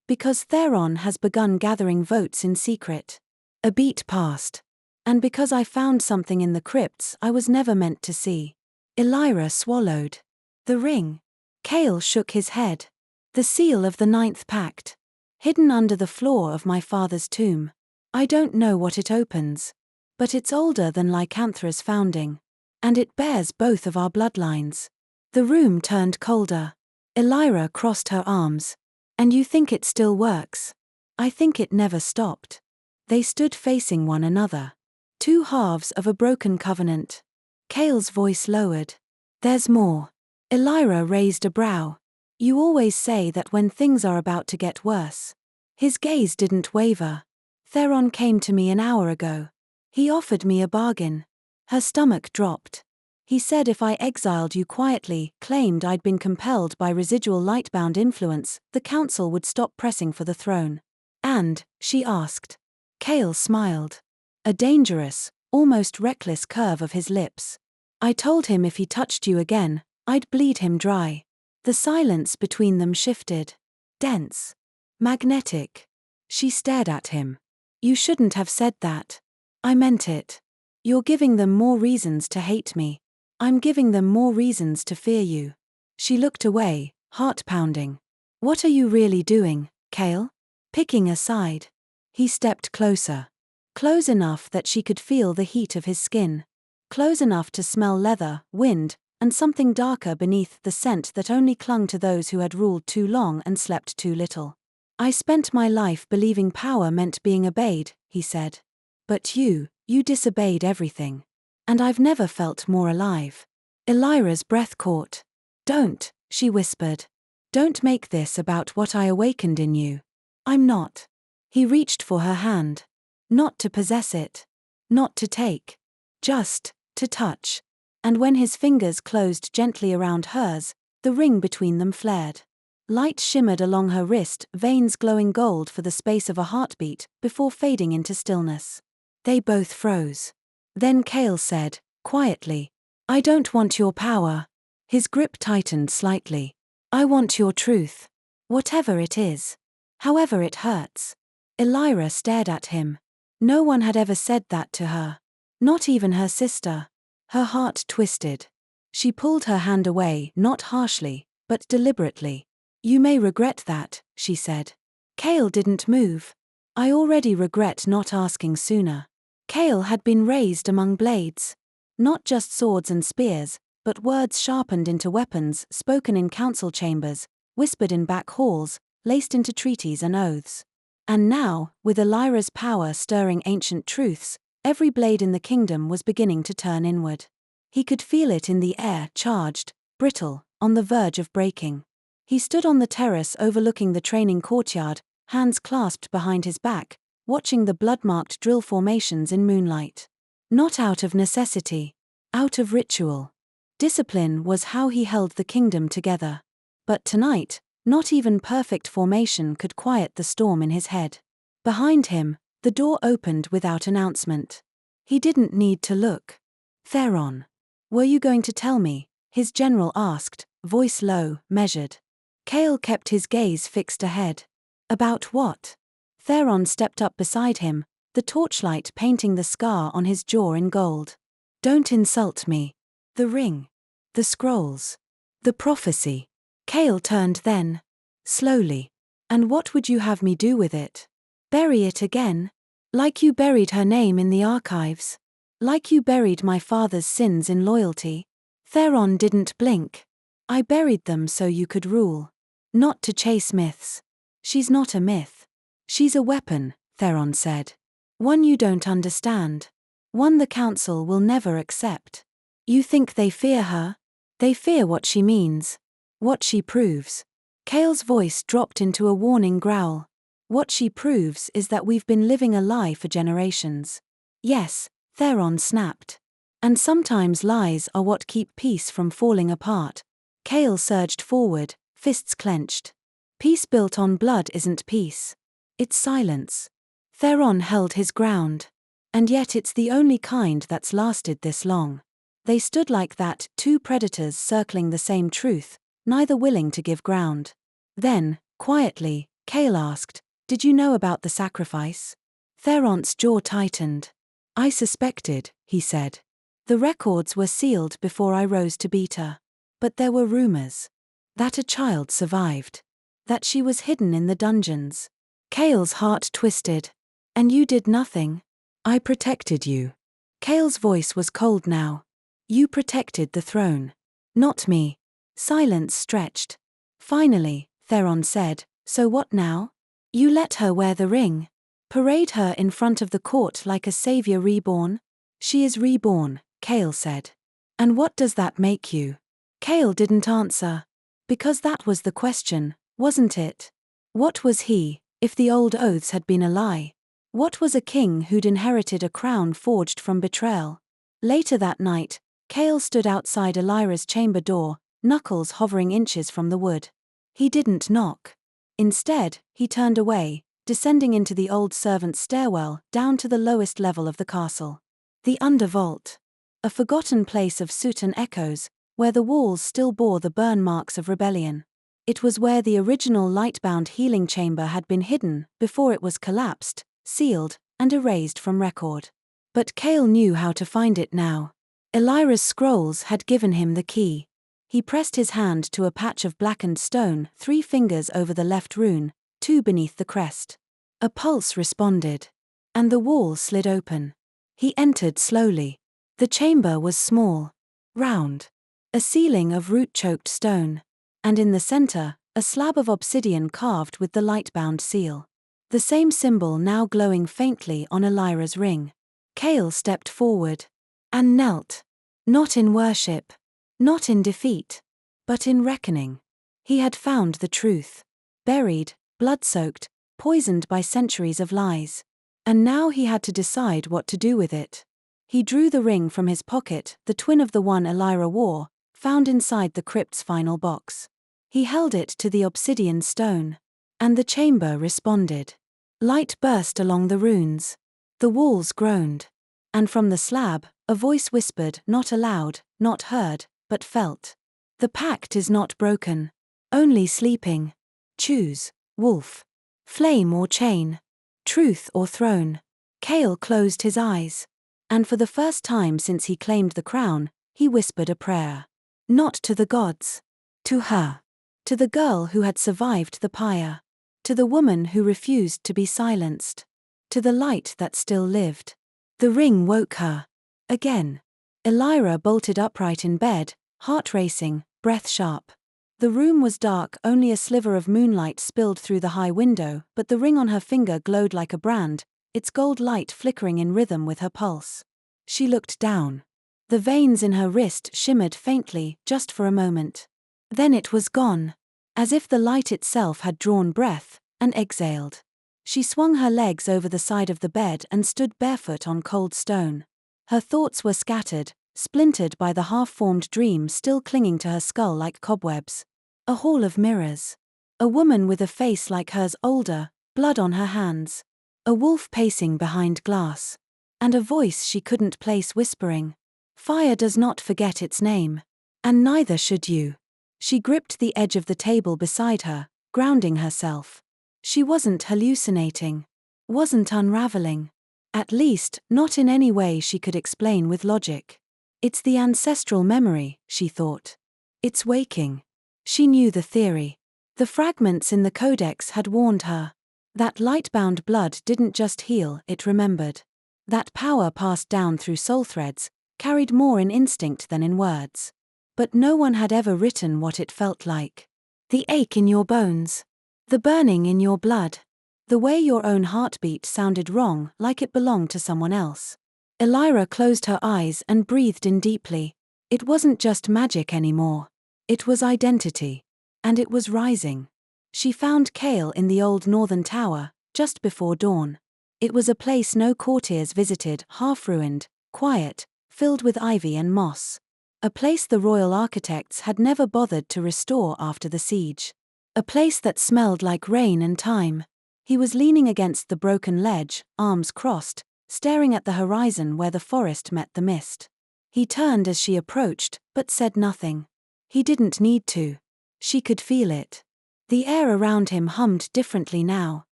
Because Theron has begun gathering votes in secret. A beat passed. And because I found something in the crypts I was never meant to see. Elira swallowed. The ring. Kael shook his head. The seal of the 9th pact. Hidden under the floor of my father's tomb. I don't know what it opens. But it's older than Lycanthra's founding. And it bears both of our bloodlines. The room turned colder. Elira crossed her arms. And you think it still works? I think it never stopped. They stood facing one another. Two halves of a broken covenant. Kael's voice lowered. There's more. Elira raised a brow. You always say that when things are about to get worse. His gaze didn't waver. Theron came to me an hour ago. He offered me a bargain. Her stomach dropped. He said if I exiled you quietly, claimed I'd been compelled by residual Lightbound influence, the council would stop pressing for the throne. And, she asked. Kael smiled. A dangerous, almost reckless curve of his lips. I told him if he touched you again, I'd bleed him dry. The silence between them shifted. Dense. Magnetic. She stared at him. You shouldn't have said that. I meant it. You're giving them more reasons to hate me. I'm giving them more reasons to fear you. She looked away, heart pounding. What are you really doing, Kael? Picking a side. He stepped closer. Close enough that she could feel the heat of his skin. Close enough to smell leather, wind, and something darker beneath the scent that only clung to those who had ruled too long and slept too little. I spent my life believing power meant being obeyed, he said. But you disobeyed everything. And I've never felt more alive. Elira's breath caught. Don't, she whispered. Don't make this about what I awakened in you. I'm not. He reached for her hand. Not to possess it. Not to take. Just to touch. And when his fingers closed gently around hers, the ring between them flared. Light shimmered along her wrist, veins glowing gold for the space of a heartbeat, before fading into stillness. They both froze. Then Kael said, quietly, I don't want your power. His grip tightened slightly. I want your truth. Whatever it is. However it hurts. Elira stared at him. No one had ever said that to her. Not even her sister. Her heart twisted. She pulled her hand away, not harshly, but deliberately. You may regret that, she said. Kael didn't move. I already regret not asking sooner. Kael had been raised among blades. Not just swords and spears, but words sharpened into weapons, spoken in council chambers, whispered in back halls, laced into treaties and oaths. And now, with Elira's power stirring ancient truths, every blade in the kingdom was beginning to turn inward. He could feel it in the air, charged, brittle, on the verge of breaking. He stood on the terrace overlooking the training courtyard, hands clasped behind his back, watching the blood-marked drill formations in moonlight. Not out of necessity. Out of ritual. Discipline was how he held the kingdom together. But tonight, not even perfect formation could quiet the storm in his head. Behind him, the door opened without announcement. He didn't need to look. Theron. Were you going to tell me? His general asked, voice low, measured. Kael kept his gaze fixed ahead. About what? Theron stepped up beside him, the torchlight painting the scar on his jaw in gold. Don't insult me. The ring. The scrolls. The prophecy. Kael turned then. Slowly. And what would you have me do with it? Bury it again? Like you buried her name in the archives? Like you buried my father's sins in loyalty? Theron didn't blink. I buried them so you could rule. Not to chase myths. She's not a myth. She's a weapon, Theron said. One you don't understand. One the council will never accept. You think they fear her? They fear what she means. What she proves. Kael's voice dropped into a warning growl. What she proves is that we've been living a lie for generations. Yes, Theron snapped. And sometimes lies are what keep peace from falling apart. Kael surged forward, fists clenched. Peace built on blood isn't peace. It's silence. Theron held his ground. And yet it's the only kind that's lasted this long. They stood like that, two predators circling the same truth, neither willing to give ground. Then, quietly, Kael asked, "Did you know about the sacrifice?" Theron's jaw tightened. "I suspected," he said. "The records were sealed before I rose to beat her. But there were rumors. That a child survived. That she was hidden in the dungeons." Kael's heart twisted. "And you did nothing?" "I protected you." Kael's voice was cold now. "You protected the throne. Not me." Silence stretched. Finally, Theron said, "So what now? You let her wear the ring? Parade her in front of the court like a savior reborn?" "She is reborn," Kael said. "And what does that make you?" Kael didn't answer. Because that was the question, wasn't it? What was he, if the old oaths had been a lie? What was a king who'd inherited a crown forged from betrayal? Later that night, Kael stood outside Elira's chamber door, knuckles hovering inches from the wood. He didn't knock. Instead, he turned away, descending into the old servant's stairwell down to the lowest level of the castle. The undervault. A forgotten place of soot and echoes, where the walls still bore the burn marks of rebellion. It was where the original Lightbound healing chamber had been hidden before it was collapsed, sealed, and erased from record. But Kael knew how to find it now. Elira's scrolls had given him the key. He pressed his hand to a patch of blackened stone 3 fingers over the left rune, 2 beneath the crest. A pulse responded. And the wall slid open. He entered slowly. The chamber was small. Round. A ceiling of root-choked stone. And in the center, a slab of obsidian carved with the Lightbound seal. The same symbol now glowing faintly on Elira's ring. Kael stepped forward. And knelt. Not in worship. Not in defeat. But in reckoning. He had found the truth. Buried, blood-soaked, poisoned by centuries of lies. And now he had to decide what to do with it. He drew the ring from his pocket, the twin of the one Elira wore, found inside the crypt's final box. He held it to the obsidian stone. And the chamber responded. Light burst along the runes. The walls groaned. And from the slab, a voice whispered, not aloud, not heard, but felt. "The pact is not broken. Only sleeping. Choose, wolf. Flame or chain. Truth or throne." Kael closed his eyes. And for the first time since he claimed the crown, he whispered a prayer. Not to the gods. To her. To the girl who had survived the pyre. To the woman who refused to be silenced. To the light that still lived. The ring woke her. Again. Elira bolted upright in bed, heart racing, breath sharp. The room was dark, only a sliver of moonlight spilled through the high window, but the ring on her finger glowed like a brand, its gold light flickering in rhythm with her pulse. She looked down. The veins in her wrist shimmered faintly, just for a moment. Then it was gone. As if the light itself had drawn breath, and exhaled. She swung her legs over the side of the bed and stood barefoot on cold stone. Her thoughts were scattered, splintered by the half-formed dream still clinging to her skull like cobwebs. A hall of mirrors. A woman with a face like hers, older, blood on her hands. A wolf pacing behind glass. And a voice she couldn't place whispering. "Fire does not forget its name. And neither should you." She gripped the edge of the table beside her, grounding herself. She wasn't hallucinating. Wasn't unraveling. At least, not in any way she could explain with logic. It's the ancestral memory, she thought. It's waking. She knew the theory. The fragments in the codex had warned her. That Lightbound blood didn't just heal, it remembered. That power passed down through soul threads, carried more in instinct than in words. But no one had ever written what it felt like. The ache in your bones. The burning in your blood. The way your own heartbeat sounded wrong, like it belonged to someone else. Elira closed her eyes and breathed in deeply. It wasn't just magic anymore. It was identity. And it was rising. She found Kael in the old northern tower, just before dawn. It was a place no courtiers visited, half-ruined, quiet, filled with ivy and moss. A place the royal architects had never bothered to restore after the siege. A place that smelled like rain and time. He was leaning against the broken ledge, arms crossed, staring at the horizon where the forest met the mist. He turned as she approached, but said nothing. He didn't need to. She could feel it. The air around him hummed differently now.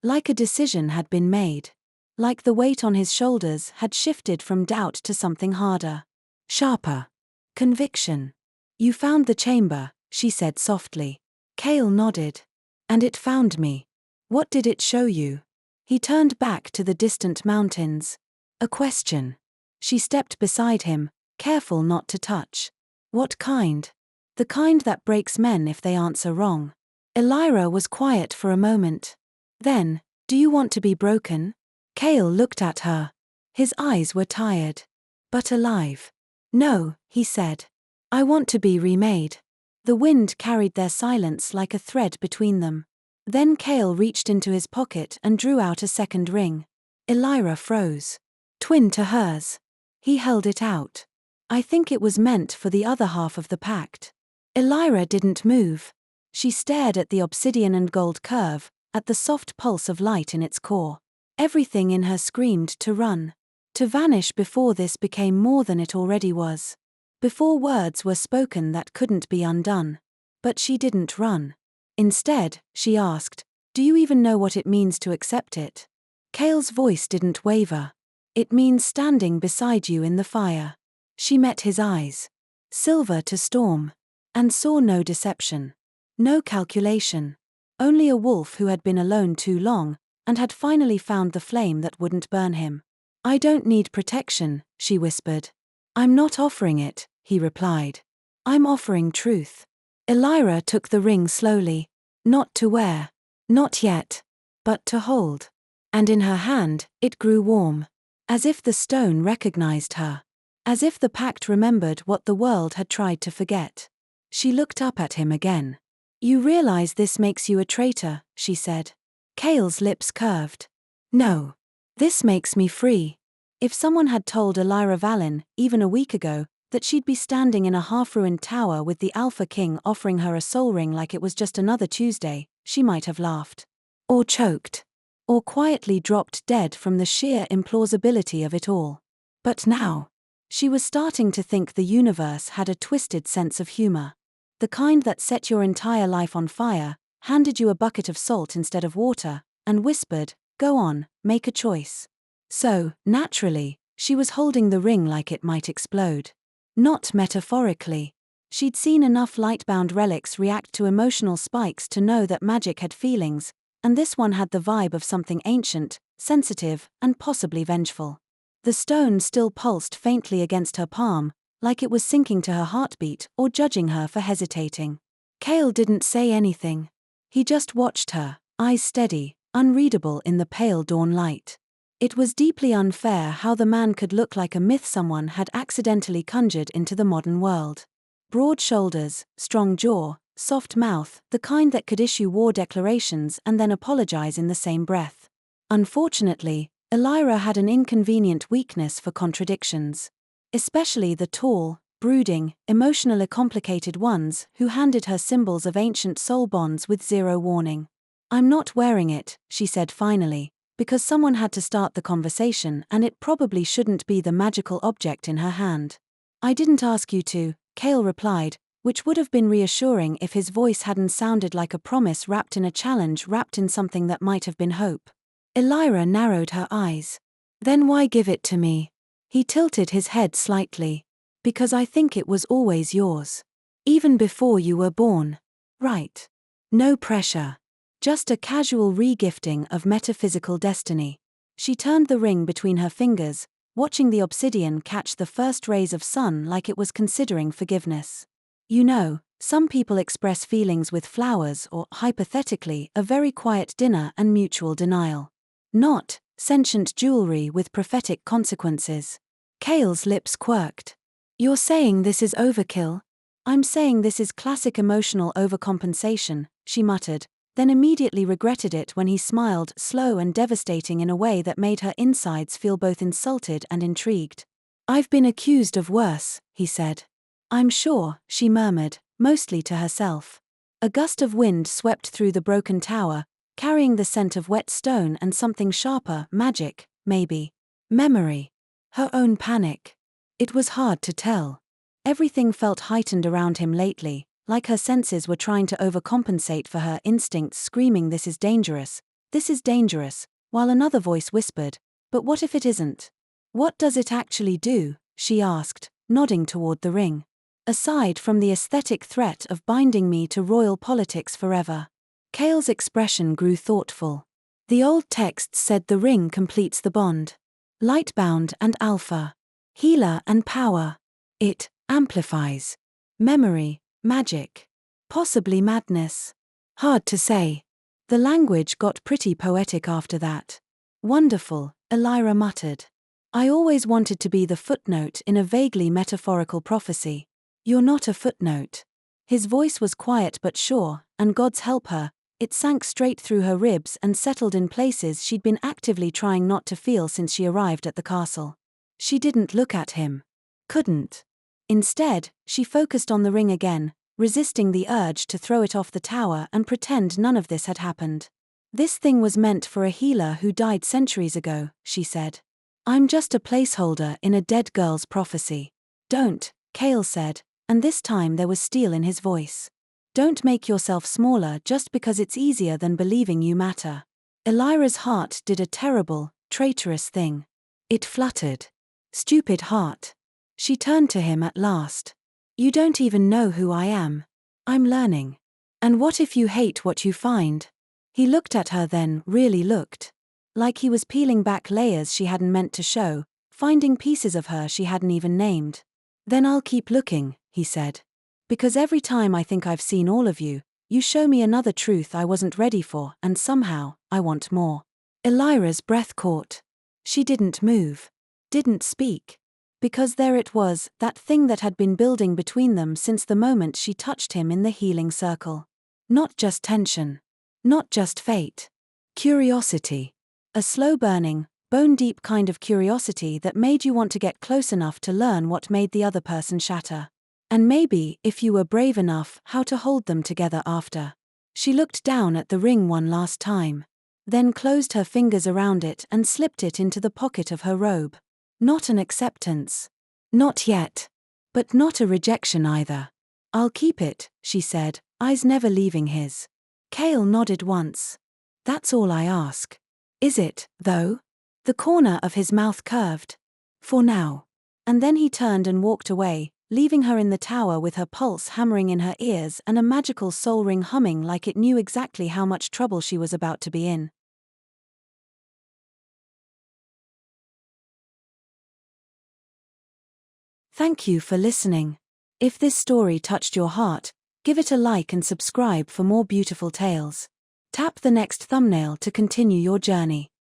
Like a decision had been made. Like the weight on his shoulders had shifted from doubt to something harder. Sharper. Conviction. You found the chamber, she said softly. Kael nodded. And it found me. What did it show you? He turned back to the distant mountains. A question. She stepped beside him, careful not to touch. What kind? The kind that breaks men if they answer wrong. Elira was quiet for a moment. Then, do you want to be broken? Kael looked at her. His eyes were tired. But alive. No, he said. I want to be remade. The wind carried their silence like a thread between them. Then Kael reached into his pocket and drew out a second ring. Elira froze. Twin to hers. He held it out. I think it was meant for the other half of the pact. Elira didn't move. She stared at the obsidian and gold curve, at the soft pulse of light in its core. Everything in her screamed to run. To vanish before this became more than it already was. Before words were spoken that couldn't be undone. But she didn't run. Instead, she asked, do you even know what it means to accept it? Kael's voice didn't waver. It means standing beside you in the fire. She met his eyes. Silver to storm. And saw no deception. No calculation. Only a wolf who had been alone too long, and had finally found the flame that wouldn't burn him. I don't need protection, she whispered. I'm not offering it, he replied. I'm offering truth. Elira took the ring slowly. Not to wear. Not yet. But to hold. And in her hand, it grew warm. As if the stone recognized her. As if the pact remembered what the world had tried to forget. She looked up at him again. You realize this makes you a traitor, she said. Kael's lips curved. No. This makes me free. If someone had told Elira Valen, even a week ago, that she'd be standing in a half-ruined tower with the Alpha King offering her a soul ring like it was just another Tuesday, she might have laughed. Or choked. Or quietly dropped dead from the sheer implausibility of it all. But now, she was starting to think the universe had a twisted sense of humor. The kind that set your entire life on fire, handed you a bucket of salt instead of water, and whispered, go on, make a choice. So, naturally, she was holding the ring like it might explode. Not metaphorically. She'd seen enough Lightbound relics react to emotional spikes to know that magic had feelings, and this one had the vibe of something ancient, sensitive, and possibly vengeful. The stone still pulsed faintly against her palm, like it was sinking to her heartbeat or judging her for hesitating. Kael didn't say anything. He just watched her, eyes steady, unreadable in the pale dawn light. It was deeply unfair how the man could look like a myth someone had accidentally conjured into the modern world. Broad shoulders, strong jaw, soft mouth, the kind that could issue war declarations and then apologize in the same breath. Unfortunately, Elira had an inconvenient weakness for contradictions. Especially the tall, brooding, emotionally complicated ones who handed her symbols of ancient soul bonds with zero warning. I'm not wearing it, she said finally, because someone had to start the conversation and it probably shouldn't be the magical object in her hand. I didn't ask you to, Kael replied, which would have been reassuring if his voice hadn't sounded like a promise wrapped in a challenge wrapped in something that might have been hope. Elira narrowed her eyes. Then why give it to me? He tilted his head slightly. Because I think it was always yours. Even before you were born. Right. No pressure. Just a casual re-gifting of metaphysical destiny. She turned the ring between her fingers, watching the obsidian catch the first rays of sun like it was considering forgiveness. You know, some people express feelings with flowers or, hypothetically, a very quiet dinner and mutual denial. Not sentient jewelry with prophetic consequences. Kael's lips quirked. You're saying this is overkill? I'm saying this is classic emotional overcompensation, she muttered, then immediately regretted it when he smiled, slow and devastating in a way that made her insides feel both insulted and intrigued. I've been accused of worse, he said. I'm sure, she murmured, mostly to herself. A gust of wind swept through the broken tower, carrying the scent of wet stone and something sharper, magic, maybe. Memory. Her own panic. It was hard to tell. Everything felt heightened around him lately, like her senses were trying to overcompensate for her instincts screaming this is dangerous, while another voice whispered, but what if it isn't? What does it actually do? She asked, nodding toward the ring. Aside from the aesthetic threat of binding me to royal politics forever. Kael's expression grew thoughtful. The old texts said the ring completes the bond. Lightbound and alpha. Healer and power. It amplifies. Memory, magic. Possibly madness. Hard to say. The language got pretty poetic after that. Wonderful, Elira muttered. I always wanted to be the footnote in a vaguely metaphorical prophecy. You're not a footnote. His voice was quiet but sure, and God's help her, it sank straight through her ribs and settled in places she'd been actively trying not to feel since she arrived at the castle. She didn't look at him. Couldn't. Instead, she focused on the ring again, resisting the urge to throw it off the tower and pretend none of this had happened. This thing was meant for a healer who died centuries ago, she said. I'm just a placeholder in a dead girl's prophecy. Don't, Kael said, and this time there was steel in his voice. Don't make yourself smaller just because it's easier than believing you matter. Elira's heart did a terrible, traitorous thing. It fluttered. Stupid heart. She turned to him at last. You don't even know who I am. I'm learning. And what if you hate what you find? He looked at her then, really looked. Like he was peeling back layers she hadn't meant to show, finding pieces of her she hadn't even named. Then I'll keep looking, he said. Because every time I think I've seen all of you, you show me another truth I wasn't ready for, and somehow, I want more. Elira's breath caught. She didn't move. Didn't speak. Because there it was, that thing that had been building between them since the moment she touched him in the healing circle. Not just tension. Not just fate. Curiosity. A slow-burning, bone-deep kind of curiosity that made you want to get close enough to learn what made the other person shatter. And maybe, if you were brave enough, how to hold them together after. She looked down at the ring one last time. Then closed her fingers around it and slipped it into the pocket of her robe. Not an acceptance. Not yet. But not a rejection either. I'll keep it, she said, eyes never leaving his. Kael nodded once. That's all I ask. Is it, though? The corner of his mouth curved. For now. And then he turned and walked away, leaving her in the tower with her pulse hammering in her ears and a magical soul ring humming like it knew exactly how much trouble she was about to be in. Thank you for listening. If this story touched your heart, give it a like and subscribe for more beautiful tales. Tap the next thumbnail to continue your journey.